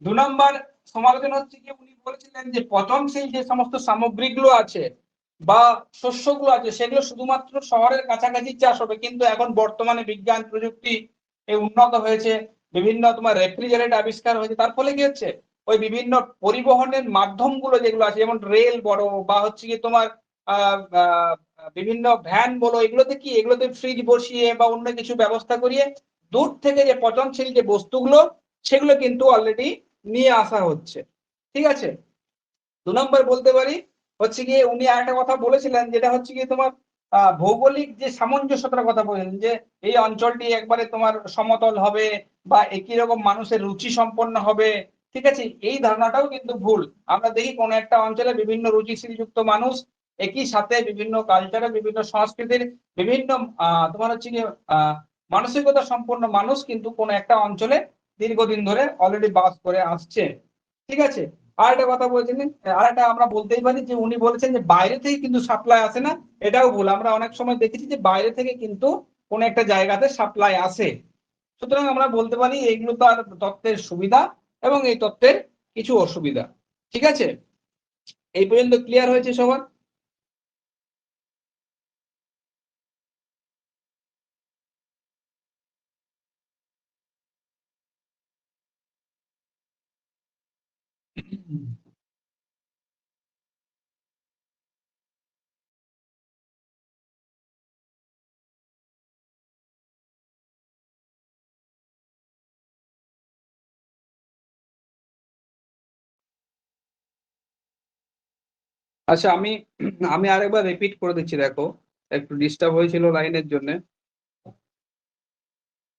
দু নম্বর সমালোচনা হচ্ছে কি, উনি বলেছিলেন যে পচনশীল যে সমস্ত সামগ্রীগুলো আছে বা শস্যগুলো আছে সেগুলো শুধুমাত্র শহরের কাছাকাছি চাষ হবে, কিন্তু এখন বর্তমানে বিজ্ঞান প্রযুক্তি উন্নত হয়েছে, বিভিন্ন তোমার রেফ্রিজারেট আবিষ্কার হয়েছে, তার ফলে কি হচ্ছে ওই বিভিন্ন পরিবহনের মাধ্যমগুলো যেগুলো আছে, যেমন রেল বড় বা হচ্ছে কি তোমার বিভিন্ন ভ্যান বলো, এগুলোতে কি, এগুলোতে ফ্রিজ বসিয়ে বা অন্য কিছু ব্যবস্থা করিয়ে দূর থেকে যে পচনশীল যে বস্তুগুলো সেগুলো কিন্তু অলরেডি নিয়ে আসা হচ্ছে। ঠিক আছে, দু নম্বর বলতে পারি হচ্ছে গিয়ে উনি একটা কথা বলেছিলেন, যেটা হচ্ছে গিয়ে তোমার ভৌগোলিক যে সামঞ্জস্যতার কথা বলেছেন, যে এই অঞ্চলটি একবারে তোমার সমতল হবে বা একই রকম মানুষের রুচি সম্পন্ন হবে। ঠিক আছে, এই ধারণাটাও কিন্তু ভুল। আমরা দেখি কোন একটা অঞ্চলে বিভিন্ন রুচিশীল যুক্ত মানুষ, একই সাথে বিভিন্ন কালচারের বিভিন্ন সংস্কৃতির বিভিন্ন তোমার হচ্ছে গিয়ে মানসিকতা সম্পন্ন মানুষ কিন্তু কোন একটা অঞ্চলে দীর্ঘদিন ধরে অলরেডি বাস করে আসছে। ঠিক আছে, আর একটা কথা বলছেন, আর একটা আমরা বলতেই পারি যে উনি বলেছেন যে বাইরে থেকে কিন্তু সাপ্লাই আসে না। এটাও ভুল। আমরা অনেক সময় দেখেছি যে বাইরে থেকে কিন্তু কোন একটা জায়গাতে সাপ্লাই আসে। সুতরাং আমরা বলতে পারি এইগুলো তো আর তত্ত্বের সুবিধা এবং এই তত্ত্বের কিছু অসুবিধা। ঠিক আছে, এই পর্যন্ত ক্লিয়ার হয়েছে সবার? আচ্ছা, আমি আমি আরেকবার রিপিট করে দিচ্ছি, দেখো একটু ডিস্টার্ব হয়েছিল লাইনের জন্য।